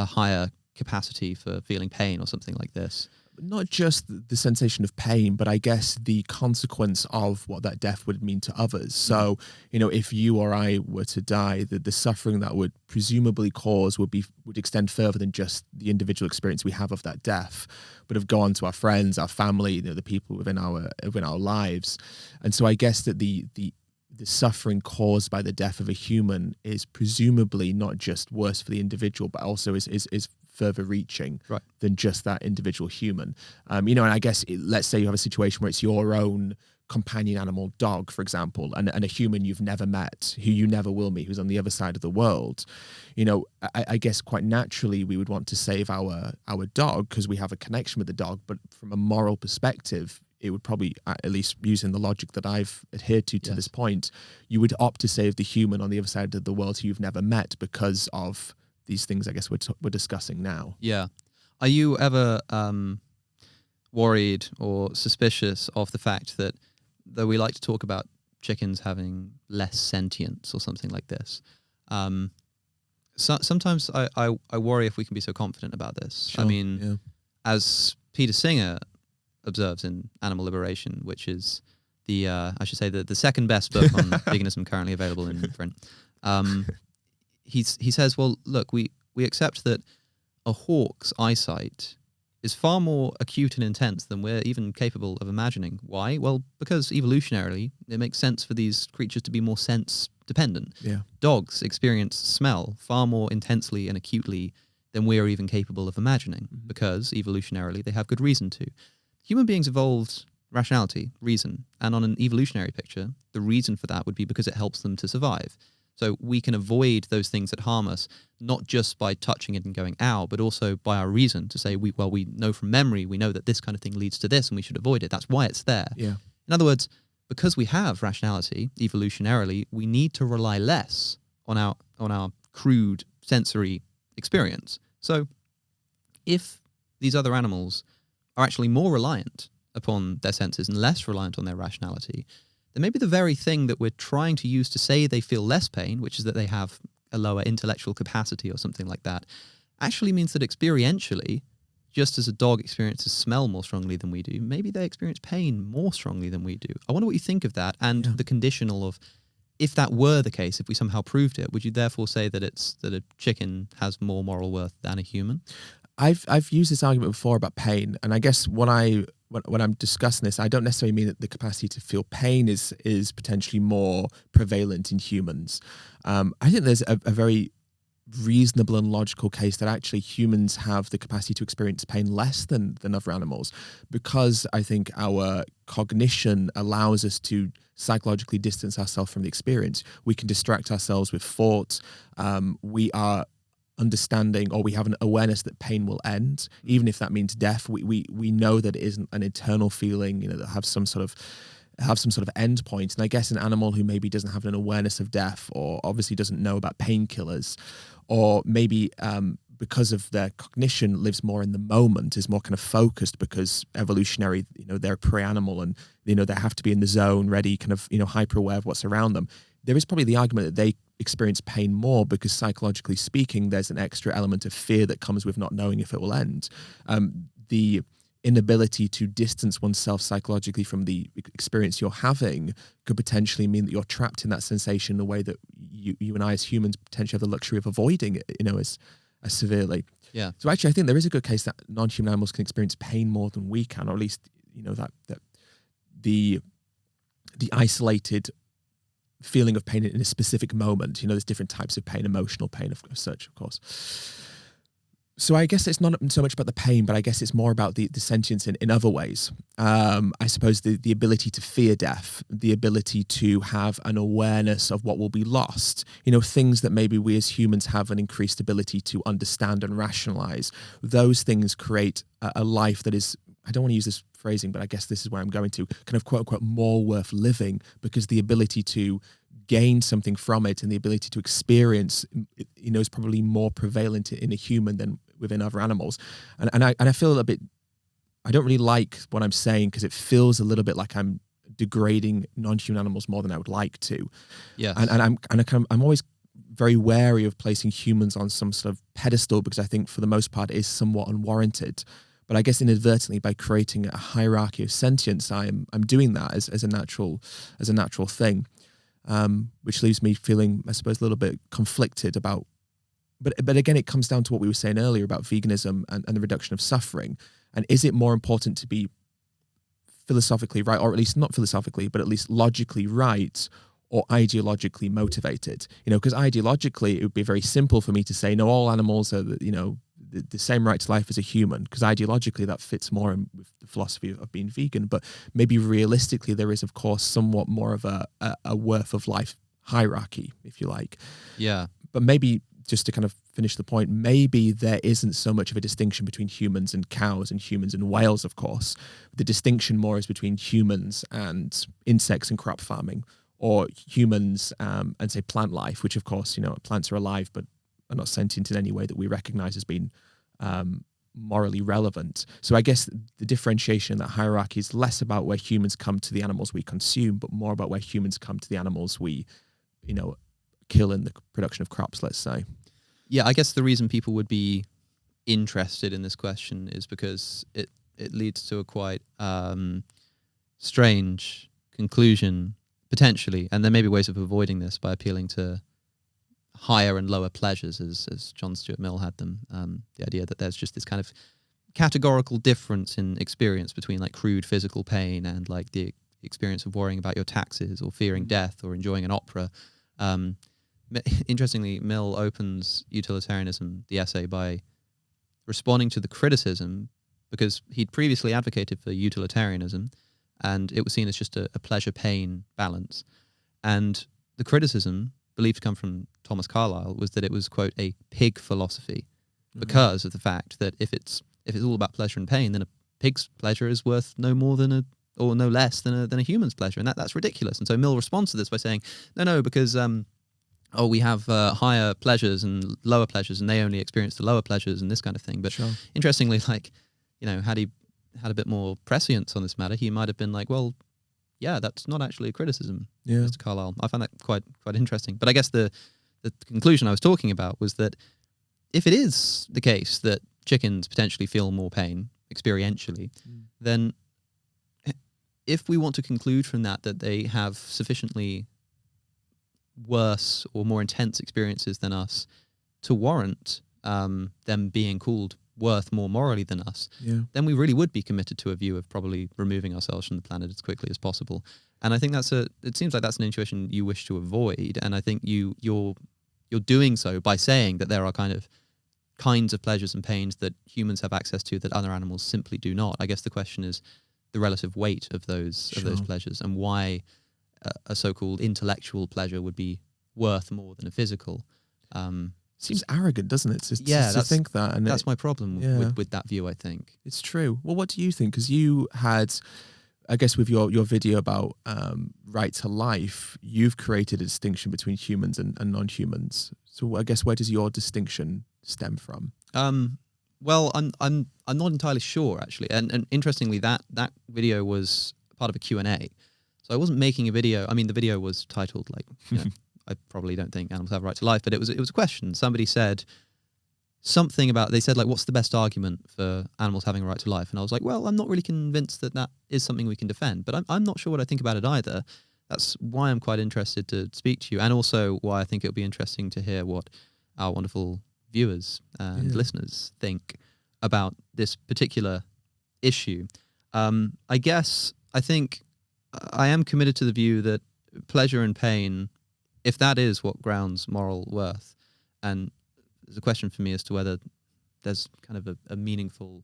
higher capacity for feeling pain or something like this. Not just the sensation of pain, but I guess the consequence of what that death would mean to others. So, if you or I were to die, the suffering that would presumably cause would extend further than just the individual experience we have of that death, but have gone to our friends, our family, the people within our lives. And so I guess that the suffering caused by the death of a human is presumably not just worse for the individual, but also is further reaching than just that individual human. And I guess let's say you have a situation where it's your own companion animal, dog, for example, and a human you've never met, who you never will meet, who's on the other side of the world. I guess quite naturally we would want to save our dog because we have a connection with the dog, but from a moral perspective, it would probably, at least using the logic that I've adhered to this point, you would opt to save the human on the other side of the world who you've never met because of these things I guess we're discussing now. Yeah. Are you ever worried or suspicious of the fact that, though we like to talk about chickens having less sentience or something like this, sometimes I worry if we can be so confident about this. Sure, I mean, as Peter Singer observes in Animal Liberation, which is the second best book on veganism currently available in print, he says, well, look, we accept that a hawk's eyesight is far more acute and intense than we're even capable of imagining. Why? Well, because evolutionarily, it makes sense for these creatures to be more sense-dependent. Yeah. Dogs experience smell far more intensely and acutely than we're even capable of imagining, because evolutionarily, they have good reason to. Human beings evolved rationality, reason, and on an evolutionary picture, the reason for that would be because it helps them to survive. So we can avoid those things that harm us, not just by touching it and going, ow, but also by our reason to say, we know from memory, we know that this kind of thing leads to this and we should avoid it. That's why it's there. Yeah. In other words, because we have rationality, evolutionarily, we need to rely less on our crude sensory experience. So if these other animals are actually more reliant upon their senses and less reliant on their rationality, then maybe the very thing that we're trying to use to say they feel less pain, which is that they have a lower intellectual capacity or something like that, actually means that experientially, just as a dog experiences smell more strongly than we do, maybe they experience pain more strongly than we do. I wonder what you think of that, and the conditional of, if that were the case, if we somehow proved it, would you therefore say that a chicken has more moral worth than a human? I've used this argument before about pain, and I guess when I'm discussing this, I don't necessarily mean that the capacity to feel pain is potentially more prevalent in humans. I think there's a very reasonable and logical case that actually humans have the capacity to experience pain less than other animals, because I think our cognition allows us to psychologically distance ourselves from the experience. We can distract ourselves with thought. We are understanding, or we have an awareness that pain will end, even if that means death. We know that it isn't an eternal feeling, that have some sort of end point. And I guess an animal who maybe doesn't have an awareness of death, or obviously doesn't know about painkillers, or maybe because of their cognition lives more in the moment, is more kind of focused because evolutionary, they're a prey animal, and they have to be in the zone, ready, kind of hyper aware of what's around them. There is probably the argument that they experience pain more because psychologically speaking, there's an extra element of fear that comes with not knowing if it will end. The inability to distance oneself psychologically from the experience you're having could potentially mean that you're trapped in that sensation in a way that you and I as humans potentially have the luxury of avoiding it, as severely. Yeah. So actually, I think there is a good case that non-human animals can experience pain more than we can, or at least, that the isolated feeling of pain in a specific moment. There's different types of pain, emotional pain of such, of course. So I guess it's not so much about the pain, but I guess it's more about the sentience in other ways. I suppose the ability to fear death, the ability to have an awareness of what will be lost, things that maybe we as humans have an increased ability to understand and rationalize. Those things create a life that is, I don't want to use this phrasing, but I guess this is where I'm going to, kind of quote unquote more worth living, because the ability to gain something from it, and the ability to experience, is probably more prevalent in a human than within other animals. And I feel a bit, I don't really like what I'm saying, because it feels a little bit like I'm degrading non-human animals more than I would like to. Yes. And I'm always very wary of placing humans on some sort of pedestal, because I think for the most part it is somewhat unwarranted. But I guess inadvertently, by creating a hierarchy of sentience, I'm doing that as a natural thing, which leaves me feeling, I suppose, a little bit conflicted about. But again, it comes down to what we were saying earlier about veganism and the reduction of suffering. And is it more important to be philosophically right, or at least not philosophically, but at least logically right, or ideologically motivated? Because ideologically, it would be very simple for me to say, no, all animals are, the same right to life as a human, because ideologically that fits more in with the philosophy of being vegan. But maybe realistically, there is, of course, somewhat more of a worth of life hierarchy, if you like. Yeah. But maybe, just to kind of finish the point, maybe there isn't so much of a distinction between humans and cows and humans and whales, of course. The distinction more is between humans and insects and crop farming, or humans and, say, plant life, which, of course, plants are alive but are not sentient in any way that we recognize as being morally relevant. So I guess the differentiation in that hierarchy is less about where humans come to the animals we consume, but more about where humans come to the animals we, kill in the production of crops, let's say. Yeah, I guess the reason people would be interested in this question is because it leads to a quite strange conclusion, potentially, and there may be ways of avoiding this by appealing to higher and lower pleasures, as John Stuart Mill had them. The idea that there's just this kind of categorical difference in experience between like crude physical pain and like the experience of worrying about your taxes or fearing death or enjoying an opera. Interestingly, Mill opens Utilitarianism, the essay, by responding to the criticism, because he'd previously advocated for utilitarianism, and it was seen as just a pleasure-pain balance. And the criticism, believed to come from Thomas Carlyle, was that it was, quote, a pig philosophy, because of the fact that if it's all about pleasure and pain, then a pig's pleasure is worth no more than or no less than a human's pleasure, and that's ridiculous. And so Mill responds to this by saying, no, because we have higher pleasures and lower pleasures, and they only experience the lower pleasures and this kind of thing. But interestingly, had he had a bit more prescience on this matter, he might have been like, well, yeah, that's not actually a criticism, Mr. Carlyle. I found that quite interesting. But I guess the conclusion I was talking about was that if it is the case that chickens potentially feel more pain experientially, then if we want to conclude from that they have sufficiently worse or more intense experiences than us to warrant them being called worth more morally than us, then we really would be committed to a view of probably removing ourselves from the planet as quickly as possible. And I think it seems like that's an intuition you wish to avoid, and I think you're doing so by saying that there are kinds of pleasures and pains that humans have access to that other animals simply do not. I guess the question is the relative weight of those pleasures, and why a so-called intellectual pleasure would be worth more than a physical. Seems arrogant, doesn't it? To think that. And that's my problem with that view, I think. It's true. Well, what do you think? Because you had, I guess, with your video about right to life, you've created a distinction between humans and non-humans. So I guess, where does your distinction stem from? Well, I'm not entirely sure, actually. And interestingly, that video was part of a Q&A. So I wasn't making a video. I mean, the video was titled I probably don't think animals have a right to life, but it was a question. Somebody said something about, they said, what's the best argument for animals having a right to life? And I was like, well, I'm not really convinced that is something we can defend, but I'm not sure what I think about it either. That's why I'm quite interested to speak to you, and also why I think it would be interesting to hear what our wonderful viewers and listeners think about this particular issue. I think I am committed to the view that pleasure and pain, if that is what grounds moral worth, and there's a question for me as to whether there's kind of a meaningful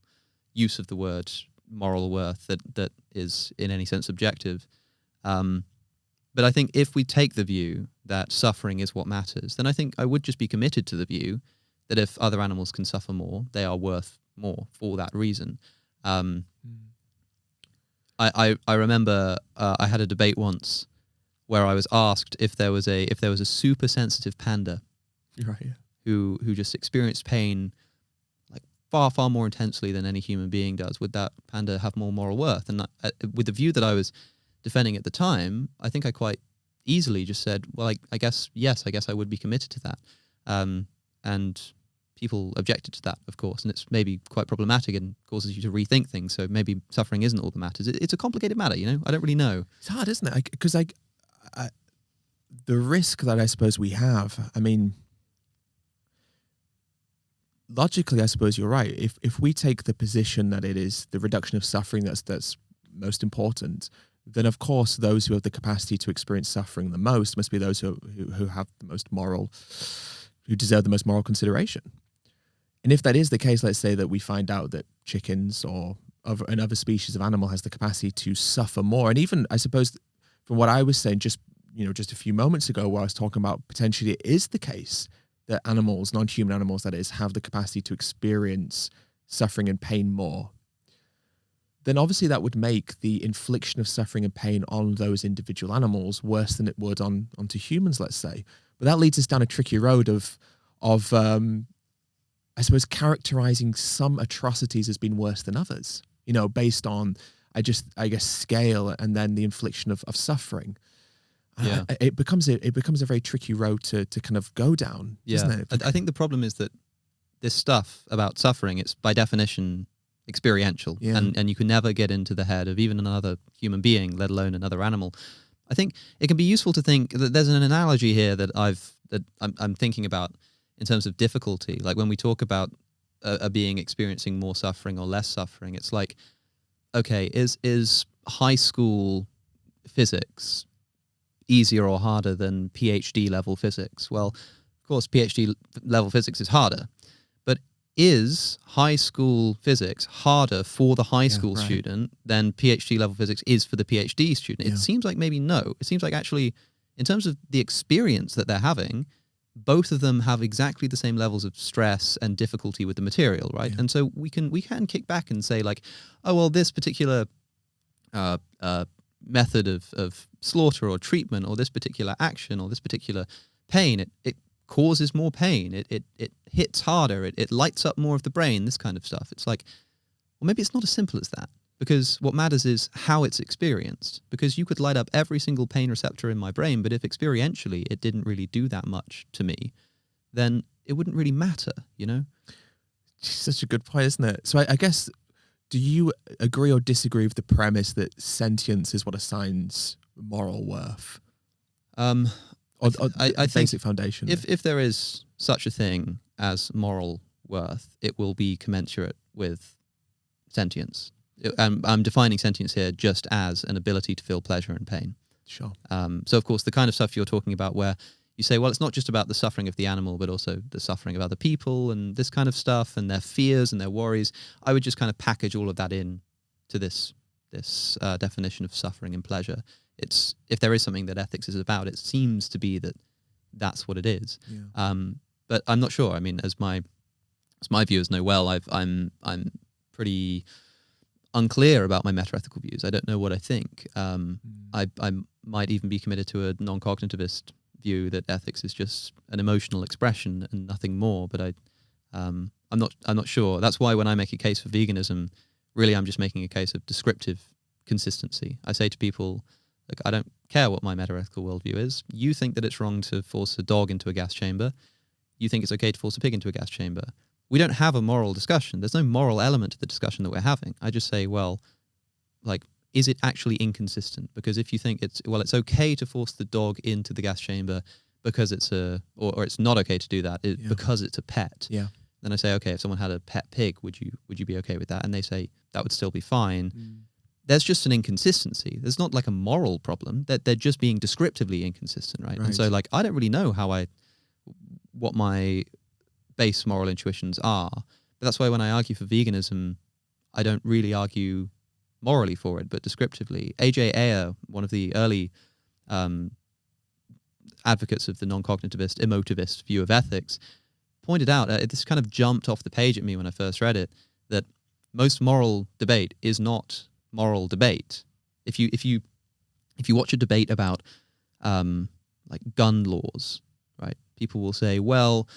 use of the word moral worth that is in any sense objective. But I think if we take the view that suffering is what matters, then I think I would just be committed to the view that if other animals can suffer more, they are worth more for that reason. I remember I had a debate once where I was asked if there was a super sensitive panda Right. Yeah. who just experienced pain like far more intensely than any human being does, would that panda have more moral worth? And with the view that I was defending at the time, I think I quite easily just said, well, I guess yes, I guess I would be committed to that. And people objected to that, of course, and it's maybe quite problematic and causes you to rethink things. So maybe suffering isn't all that matters. It's a complicated matter, you know. I don't really know. It's hard, isn't it? Because the risk that I suppose we have, I mean, logically, I suppose you're right. If we take the position that it is the reduction of suffering that's most important, then of course those who have the capacity to experience suffering the most must be those who have the most moral, who deserve the most moral consideration. And if that is the case, let's say that we find out that chickens or another species of animal has the capacity to suffer more, and even I suppose from what I was saying just a few moments ago, where I was talking about potentially it is the case that animals, non-human animals that is, have the capacity to experience suffering and pain more, then obviously that would make the infliction of suffering and pain on those individual animals worse than it would onto humans, let's say. But that leads us down a tricky road of I suppose characterizing some atrocities as being worse than others, based on I guess scale and then the infliction of suffering. Yeah. It becomes a very tricky road to kind of go down, doesn't it? I think the problem is that this stuff about suffering, it's by definition experiential, and you can never get into the head of even another human being, let alone another animal. I think it can be useful to think that there's an analogy here that I'm thinking about in terms of difficulty. Like when we talk about a being experiencing more suffering or less suffering, it's like, okay, is high school physics easier or harder than PhD level physics? Well, of course, PhD level physics is harder, but is high school physics harder for the high school student than PhD level physics is for the PhD student? It seems like maybe no. It seems like actually, in terms of the experience that they're having, both of them have exactly the same levels of stress and difficulty with the material, right? And so we can kick back and say like, oh well, this particular method of slaughter or treatment, or this particular action, or this particular pain, it causes more pain, it hits harder, it lights up more of the brain, this kind of stuff. It's like, well, maybe it's not as simple as that, because what matters is how it's experienced. Because you could light up every single pain receptor in my brain, but if experientially it didn't really do that much to me, then it wouldn't really matter, Such a good point, isn't it? So I guess, do you agree or disagree with the premise that sentience is what assigns moral worth? I think basic foundation. If there is such a thing as moral worth, it will be commensurate with sentience. I'm defining sentience here just as an ability to feel pleasure and pain. Sure. So, of course, the kind of stuff you're talking about where you say, well, it's not just about the suffering of the animal, but also the suffering of other people and this kind of stuff and their fears and their worries, I would just kind of package all of that in to this definition of suffering and pleasure. It's, if there is something that ethics is about, it seems to be that that's what it is. Yeah. But I'm not sure. I mean, as my viewers know well, I'm pretty unclear about my meta-ethical views. I don't know what I think. I might even be committed to a non-cognitivist view that ethics is just an emotional expression and nothing more. But I'm not sure. That's why when I make a case for veganism, really I'm just making a case of descriptive consistency. I say to people, look, I don't care what my meta-ethical worldview is. You think that it's wrong to force a dog into a gas chamber. You think it's okay to force a pig into a gas chamber. We don't have a moral discussion. There's no moral element to the discussion that we're having. I just say, well, like, is it actually inconsistent? Because if you think it's okay to force the dog into the gas chamber because it's or it's not okay to do that because it's a pet. Yeah. Then I say, okay, if someone had a pet pig, would you be okay with that? And they say that would still be fine. There's just an inconsistency. There's not like a moral problem. That they're just being descriptively inconsistent, right? And so like I don't really know what my base moral intuitions are. But that's why when I argue for veganism, I don't really argue morally for it, but descriptively. A.J. Ayer, one of the early advocates of the non-cognitivist, emotivist view of ethics, pointed out, this kind of jumped off the page at me when I first read it, that most moral debate is not moral debate. If you watch a debate about like gun laws, right? People will say, well,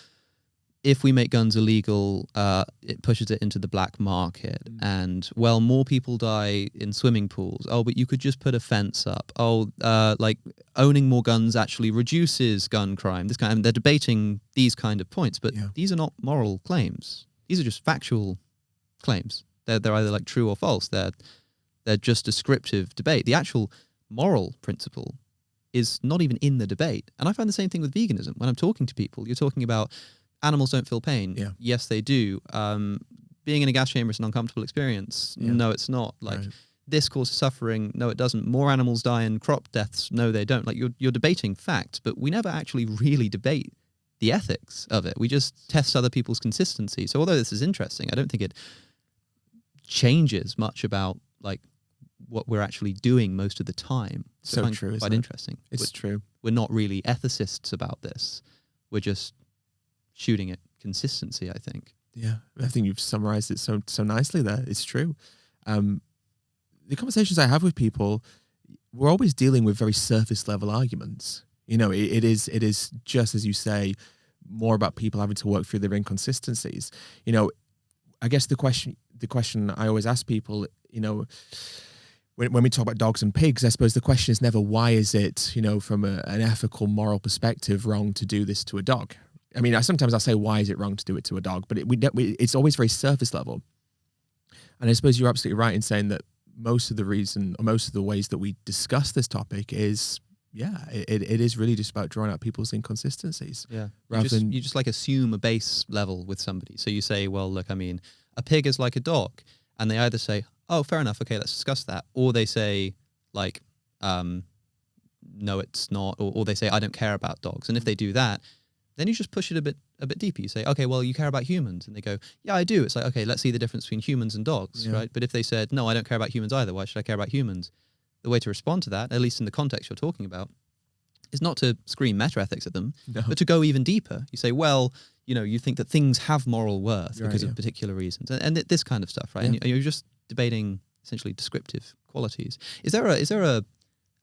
if we make guns illegal, it pushes it into the black market. And, well, more people die in swimming pools. Oh, but you could just put a fence up. Oh, like owning more guns actually reduces gun crime. This kind of, and they're debating these kind of points, but these are not moral claims. These are just factual claims. They're either like true or false. They're just descriptive debate. The actual moral principle is not even in the debate. And I find the same thing with veganism. When I'm talking to people, you're talking about animals don't feel pain. Yeah. Yes, they do. Being in a gas chamber is an uncomfortable experience. Yeah. No, it's not. Like this causes suffering. No, it doesn't. More animals die in crop deaths. No, they don't. Like you're debating facts, but we never actually really debate the ethics of it. We just test other people's consistency. So although this is interesting, I don't think it changes much about like what we're actually doing most of the time. So true. Quite interesting. It's true. We're not really ethicists about this. We're just shooting at consistency, I think. Yeah, I think you've summarized it so nicely there. It's true. The conversations I have with people, we're always dealing with very surface level arguments. You know, it is just as you say, more about people having to work through their inconsistencies. You know, I guess the question I always ask people, you know, when we talk about dogs and pigs, I suppose the question is never why is it, you know, from an ethical, moral perspective, wrong to do this to a dog. I mean, sometimes I'll say, why is it wrong to do it to a dog? But it's always very surface level. And I suppose you're absolutely right in saying that most of the reason, or most of the ways that we discuss this topic is, it is really just about drawing out people's inconsistencies. Yeah. You just like assume a base level with somebody. So you say, well, look, I mean, a pig is like a dog. And they either say, oh, fair enough. Okay, let's discuss that. Or they say, like, no, it's not. Or they say, I don't care about dogs. And if they do that, then you just push it a bit deeper. You say, okay, well, you care about humans. And they go, yeah, I do. It's like, okay, let's see the difference between humans and dogs, right? But if they said, no, I don't care about humans either, why should I care about humans? The way to respond to that, at least in the context you're talking about, is not to scream meta-ethics at them, but to go even deeper. You say, well, you know, you think that things have moral worth because of particular reasons. And this kind of stuff, right? Yeah. And you're just debating essentially descriptive qualities. Is there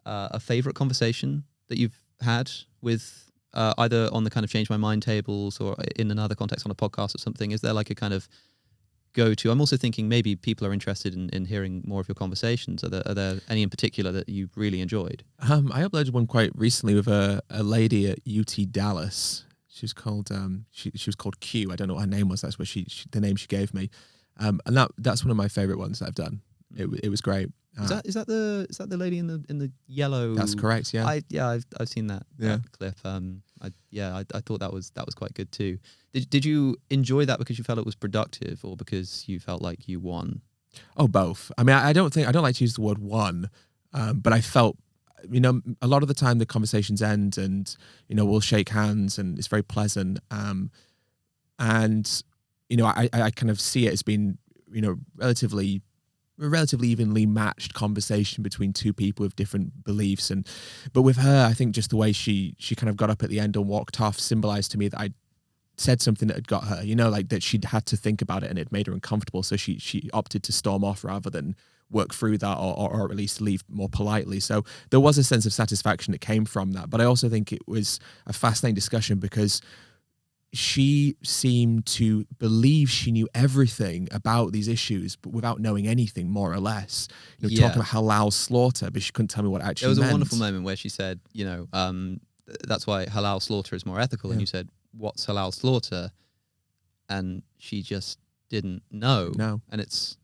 a favorite conversation that you've had with either on the kind of Change My Mind tables or in another context on a podcast or something? Is there like a kind of go-to? I'm also thinking maybe people are interested in hearing more of your conversations. Are there any in particular that you really enjoyed? I uploaded one quite recently with a lady at UT Dallas. She was called she was called Q. I don't know what her name was. That's what the name she gave me. And that's one of my favorite ones that I've done. It was great. Is that the lady in the yellow? That's correct. Yeah. I've seen that clip. I thought that was quite good too. Did you enjoy that because you felt it was productive or because you felt like you won? Oh, both. I mean, I don't like to use the word won, but I felt, you know, a lot of the time the conversations end and, you know, we'll shake hands and it's very pleasant. And, you know, I kind of see it as being, you know, relatively evenly matched conversation between two people with different beliefs. But with her, I think just the way she kind of got up at the end and walked off symbolized to me that I said something that had got her, you know, like that she'd had to think about it and it made her uncomfortable. So she opted to storm off rather than work through that or at least leave more politely. So there was a sense of satisfaction that came from that. But I also think it was a fascinating discussion because she seemed to believe she knew everything about these issues, but without knowing anything, more or less. You know, talking about halal slaughter, but she couldn't tell me what it actually meant. There was a wonderful moment where she said, you know, that's why halal slaughter is more ethical. And you said, what's halal slaughter? And she just didn't know. No. And it's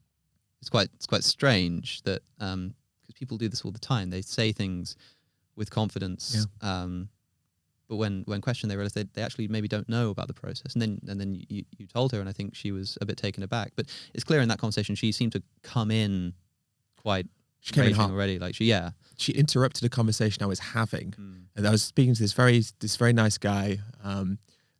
quite strange that because people do this all the time. They say things with confidence. Yeah. But when questioned, they realized they actually maybe don't know about the process. And then you told her, and I think she was a bit taken aback. But it's clear in that conversation she seemed to come in quite raging already. Like she interrupted a conversation I was having, and I was speaking to this very nice guy. And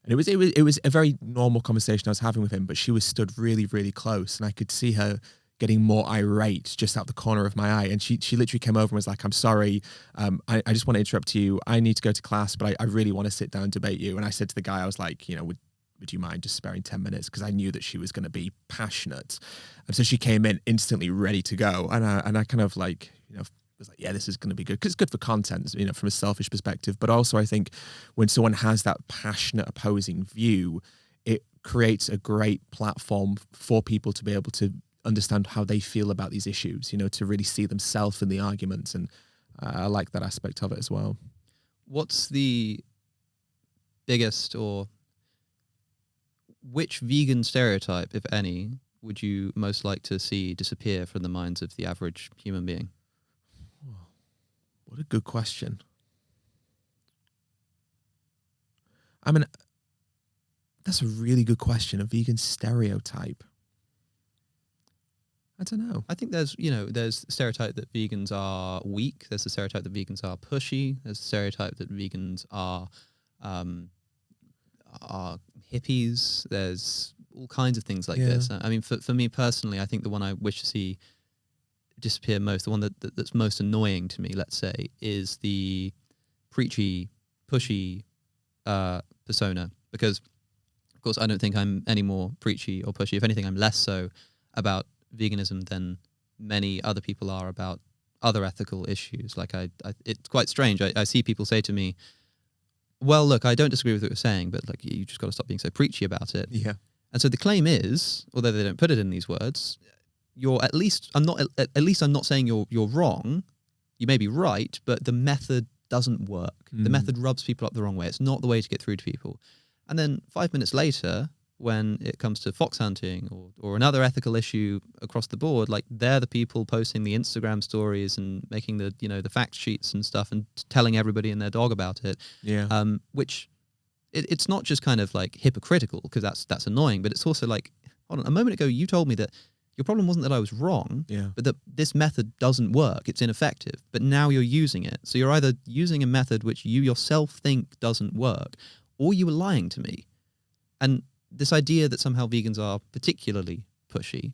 it was a very normal conversation I was having with him. But she was stood really, really close, and I could see her getting more irate just out the corner of my eye. And she literally came over and was like, I'm sorry, I just want to interrupt you. I need to go to class, but I really want to sit down and debate you. And I said to the guy, I was like, you know, would you mind just sparing 10 minutes? Because I knew that she was going to be passionate. And so she came in instantly ready to go. And I kind of like, you know, was like, yeah, this is going to be good because it's good for content, you know, from a selfish perspective. But also, I think when someone has that passionate opposing view, it creates a great platform for people to be able to understand how they feel about these issues, you know, to really see themselves in the arguments. And I like that aspect of it as well. What's the biggest, or which vegan stereotype, if any, would you most like to see disappear from the minds of the average human being? What a good question. I mean, that's a really good question. A vegan stereotype. I don't know. I think there's the stereotype that vegans are weak. There's the stereotype that vegans are pushy. There's the stereotype that vegans are hippies. There's all kinds of things like this. I mean, for me personally, I think the one I wish to see disappear most, the one that's most annoying to me, let's say, is the preachy, pushy persona. Because, of course, I don't think I'm any more preachy or pushy. If anything, I'm less so about veganism than many other people are about other ethical issues. Like it's quite strange. I see people say to me, well, look, I don't disagree with what you're saying, but like, you just got to stop being so preachy about it. Yeah. And so the claim is, although they don't put it in these words, I'm not saying you're wrong. You may be right, but the method doesn't work. The method rubs people up the wrong way. It's not the way to get through to people. And then 5 minutes later, when it comes to fox hunting or another ethical issue across the board, like, they're the people posting the Instagram stories and making the fact sheets and stuff and telling everybody and their dog about it. Yeah. Which it's not just kind of like hypocritical, because that's annoying, but it's also like, hold on, a moment ago you told me that your problem wasn't that I was wrong, but that this method doesn't work, it's ineffective, but now you're using it. So you're either using a method which you yourself think doesn't work, or you were lying to me. And this idea that somehow vegans are particularly pushy,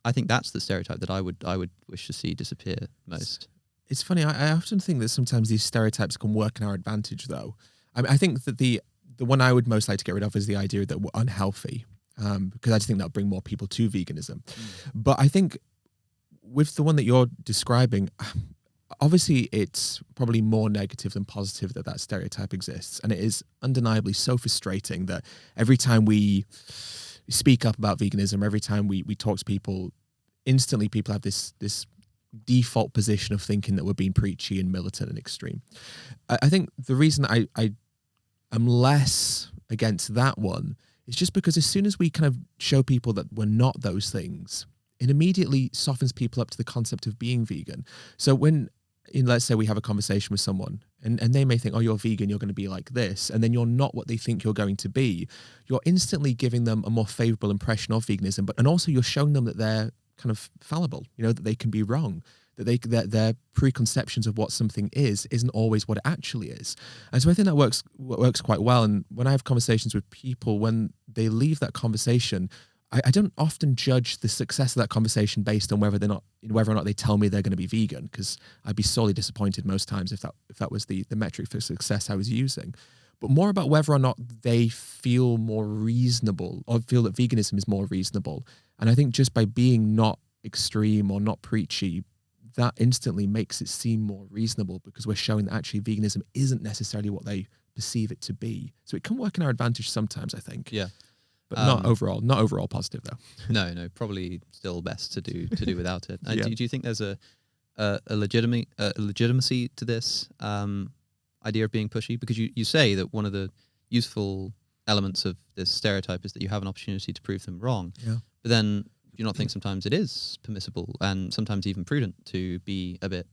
I think that's the stereotype that I would wish to see disappear most. It's funny. I often think that sometimes these stereotypes can work in our advantage, though. I think that the one I would most like to get rid of is the idea that we're unhealthy, because I just think that'll bring more people to veganism. But I think with the one that you're describing, obviously it's probably more negative than positive that stereotype exists. And it is undeniably so frustrating that every time we speak up about veganism, every time we talk to people, instantly people have this default position of thinking that we're being preachy and militant and extreme. I think the reason I'm less against that one is just because as soon as we kind of show people that we're not those things, it immediately softens people up to the concept of being vegan. So when, let's say we have a conversation with someone and they may think, oh, you're vegan, you're going to be like this, and then you're not what they think you're going to be, you're instantly giving them a more favorable impression of veganism, and also you're showing them that they're kind of fallible, that they can be wrong, that their preconceptions of what something isn't always what it actually is. And so I think that works quite well. And when I have conversations with people, when they leave that conversation, I don't often judge the success of that conversation based on whether or not they tell me they're going to be vegan, because I'd be sorely disappointed most times if that was the metric for success I was using. But more about whether or not they feel more reasonable or feel that veganism is more reasonable. And I think just by being not extreme or not preachy, that instantly makes it seem more reasonable, because we're showing that actually veganism isn't necessarily what they perceive it to be. So it can work in our advantage sometimes, I think. Yeah. But not overall positive, though. No, probably still best to do without it. Yeah. Do you think there's a legitimacy to this idea of being pushy? Because you say that one of the useful elements of this stereotype is that you have an opportunity to prove them wrong. Yeah. But then, do you not think sometimes it is permissible and sometimes even prudent to be a bit,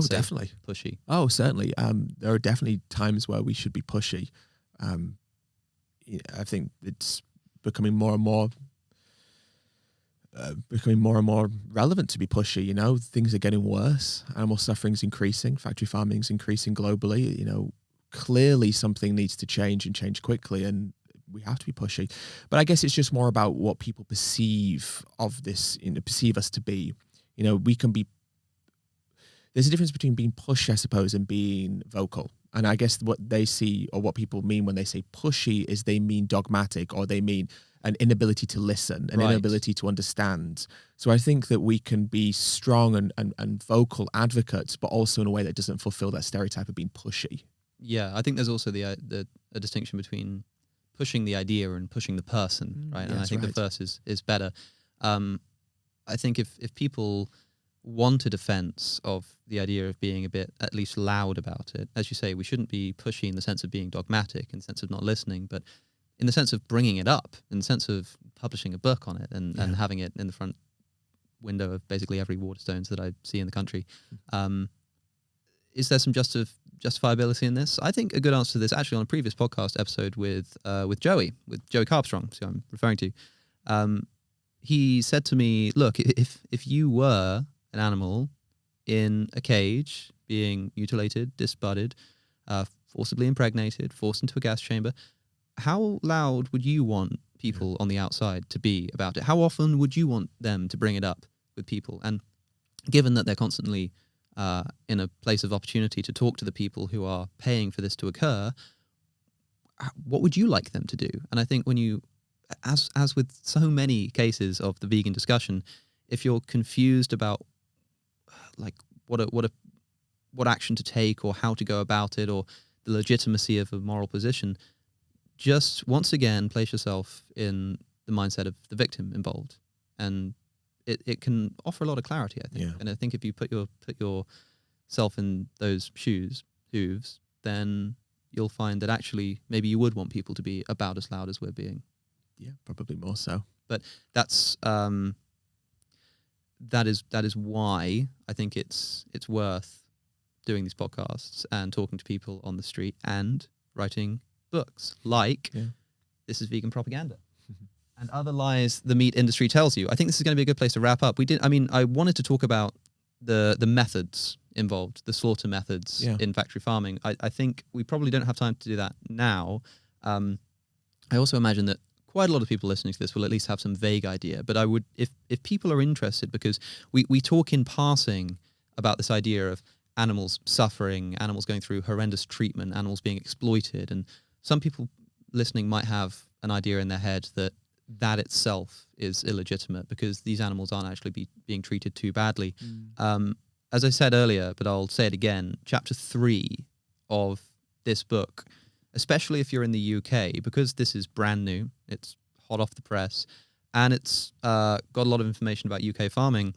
definitely pushy? Oh, certainly. There are definitely times where we should be pushy. I think it's becoming more and more relevant to be pushy. Things are getting worse. Animal suffering is increasing. Factory farming is increasing globally. Clearly something needs to change and change quickly, and we have to be pushy. But I guess it's just more about what people perceive of this, perceive us to be. We can be. There's a difference between being pushy, I suppose, and being vocal. And I guess what they see, or what people mean when they say pushy, is they mean dogmatic, or they mean an inability to listen, an Right. inability to understand. So I think that we can be strong and vocal advocates, but also in a way that doesn't fulfill that stereotype of being pushy. Yeah, I think there's also a distinction between pushing the idea and pushing the person, right? And I Yes, think right. the first is better. I think if people want a defense of the idea of being a bit at least loud about it, as you say, we shouldn't be pushy in the sense of being dogmatic, in the sense of not listening, but in the sense of bringing it up, in the sense of publishing a book on it and having it in the front window of basically every Waterstones that I see in the country. Is there some justifiability in this? I think a good answer to this, actually on a previous podcast episode with Joey Carbstrong, who I'm referring to, he said to me, look, if you were an animal in a cage being mutilated, disbudded, forcibly impregnated, forced into a gas chamber, how loud would you want people on the outside to be about it? How often would you want them to bring it up with people? And given that they're constantly in a place of opportunity to talk to the people who are paying for this to occur, what would you like them to do? And I think when you, as with so many cases of the vegan discussion, if you're confused about like what action to take or how to go about it or the legitimacy of a moral position, just once again place yourself in the mindset of the victim involved, and it can offer a lot of clarity, I think. Yeah. And I think if you put yourself in those hooves, then you'll find that actually maybe you would want people to be about as loud as we're being. Yeah, probably more so. But that's that is why I think it's worth doing these podcasts and talking to people on the street and writing books like This is Vegan Propaganda and Other Lies the Meat Industry Tells You. I think this is going to be a good place to wrap up. I wanted to talk about the methods involved, the slaughter methods in factory farming. I think we probably don't have time to do that now. I also imagine that quite a lot of people listening to this will at least have some vague idea, but I would, if people are interested, because we talk in passing about this idea of animals suffering, animals going through horrendous treatment, animals being exploited, and some people listening might have an idea in their head that itself is illegitimate because these animals aren't actually being treated too badly. As I said earlier, but I'll say it again, chapter 3 of this book, especially if you're in the UK, because this is brand new, it's hot off the press, and it's got a lot of information about UK farming.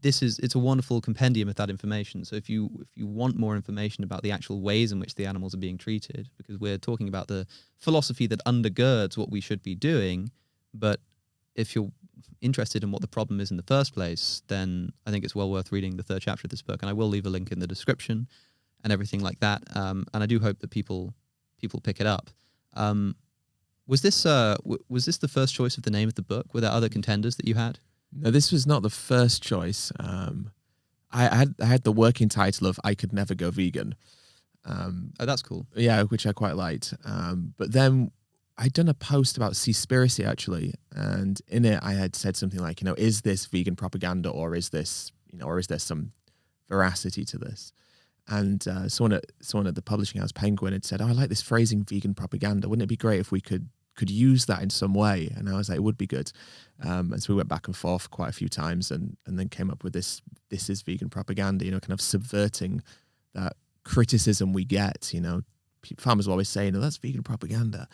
It's a wonderful compendium of that information. So if you want more information about the actual ways in which the animals are being treated, because we're talking about the philosophy that undergirds what we should be doing, but if you're interested in what the problem is in the first place, then I think it's well worth reading the 3rd chapter of this book. And I will leave a link in the description and everything like that. And I do hope that people pick it up. Was this the first choice of the name of the book? Were there other contenders that you had? No, this was not the first choice. I had the working title of I Could Never Go Vegan. Oh, that's cool. Yeah, which I quite liked. But then I'd done a post about Seaspiracy actually, and in it I had said something like, is this vegan propaganda, or is this, or is there some veracity to this? And someone at the publishing house, Penguin, had said, I like this phrasing, vegan propaganda. Wouldn't it be great if we could use that in some way? And I was like, it would be good. And so we went back and forth quite a few times and then came up with this is vegan propaganda, kind of subverting that criticism we get. Farmers will always say, no, that's vegan propaganda.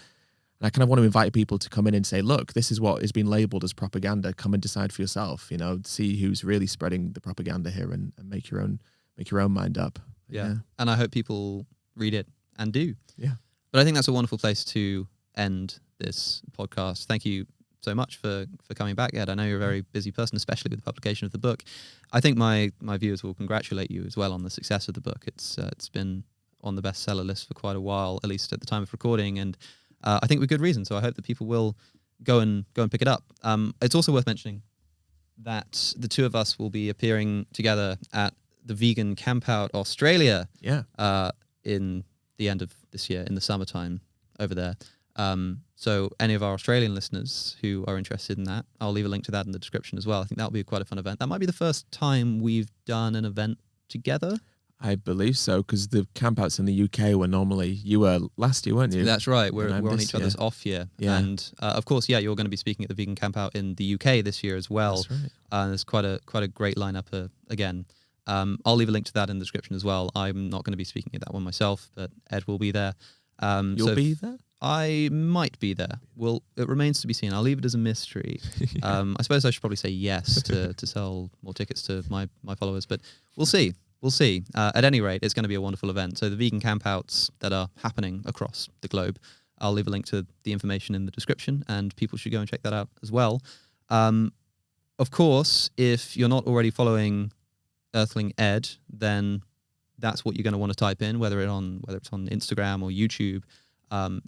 And I kind of want to invite people to come in and say, look, this is what is being labeled as propaganda. Come and decide for yourself, see who's really spreading the propaganda here and make your own mind up. Yeah. And I hope people read it and do. Yeah. But I think that's a wonderful place to end this podcast. Thank you so much for coming back, Ed. I know you're a very busy person, especially with the publication of the book. I think my viewers will congratulate you as well on the success of the book. It's been on the bestseller list for quite a while, at least at the time of recording, and I think with good reason. So I hope that people will go and pick it up. It's also worth mentioning that the two of us will be appearing together at the Vegan Campout Australia in the end of this year, in the summertime over there. So any of our Australian listeners who are interested in that, I'll leave a link to that in the description as well. I think that'll be quite a fun event. That might be the first time we've done an event together. I believe so, because the campouts in the UK were normally, you were last year, weren't you? That's right. We're on this each other's year. off year. Yeah. And of course, you're going to be speaking at the vegan campout in the UK this year as well. That's right. There's quite a great lineup again. I'll leave a link to that in the description as well. I'm not going to be speaking at that one myself, but Ed will be there. You'll be there? I might be there. Well, it remains to be seen. I'll leave it as a mystery. I suppose I should probably say yes to sell more tickets to my followers, but we'll see. We'll see. At any rate, it's going to be a wonderful event. So the vegan campouts that are happening across the globe, I'll leave a link to the information in the description, and people should go and check that out as well. Of course, if you're not already following Earthling Ed, then that's what you're going to want to type in, whether it's on Instagram or YouTube.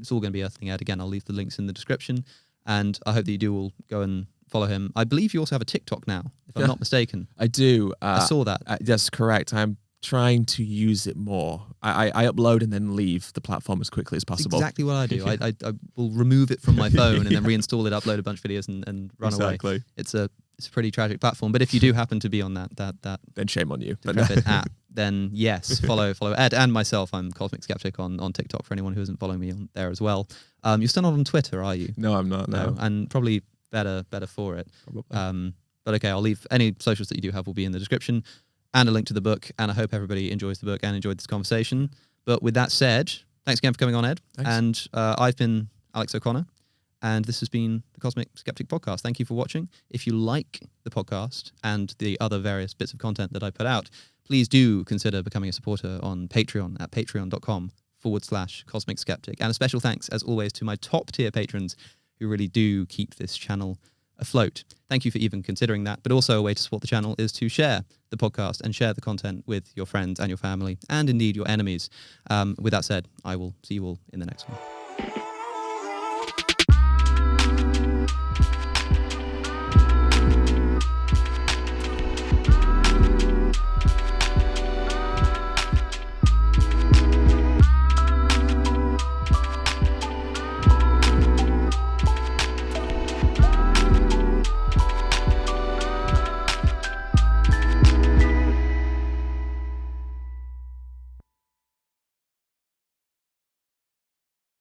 It's all going to be Earthling Ed. Again, I'll leave the links in the description, and I hope that you do all go and follow him. I believe you also have a TikTok now, if I'm not mistaken. I do. I saw that. That's correct. I'm trying to use it more. I upload and then leave the platform as quickly as possible. That's exactly what I do. I will remove it from my phone and then reinstall it, upload a bunch of videos and run away. It's a pretty tragic platform. But if you do happen to be on that then shame on you. decrepit app, then yes, follow Ed and myself. I'm Cosmic Skeptic on TikTok for anyone who isn't following me on there as well. You're still not on Twitter, are you? No, I'm not. No. And probably better for it. Probably. But okay, I'll leave any socials that you do have will be in the description, and a link to the book. And I hope everybody enjoys the book and enjoyed this conversation. But with that said, thanks again for coming on, Ed. Thanks. And I've been Alex O'Connor, and this has been the Cosmic Skeptic Podcast. Thank you for watching. If you like the podcast and the other various bits of content that I put out, please do consider becoming a supporter on Patreon at patreon.com/Cosmic Skeptic. And a special thanks, as always, to my top tier patrons who really do keep this channel afloat. Thank you for even considering that. But also a way to support the channel is to share the podcast and share the content with your friends and your family, and indeed your enemies. With that said, I will see you all in the next one.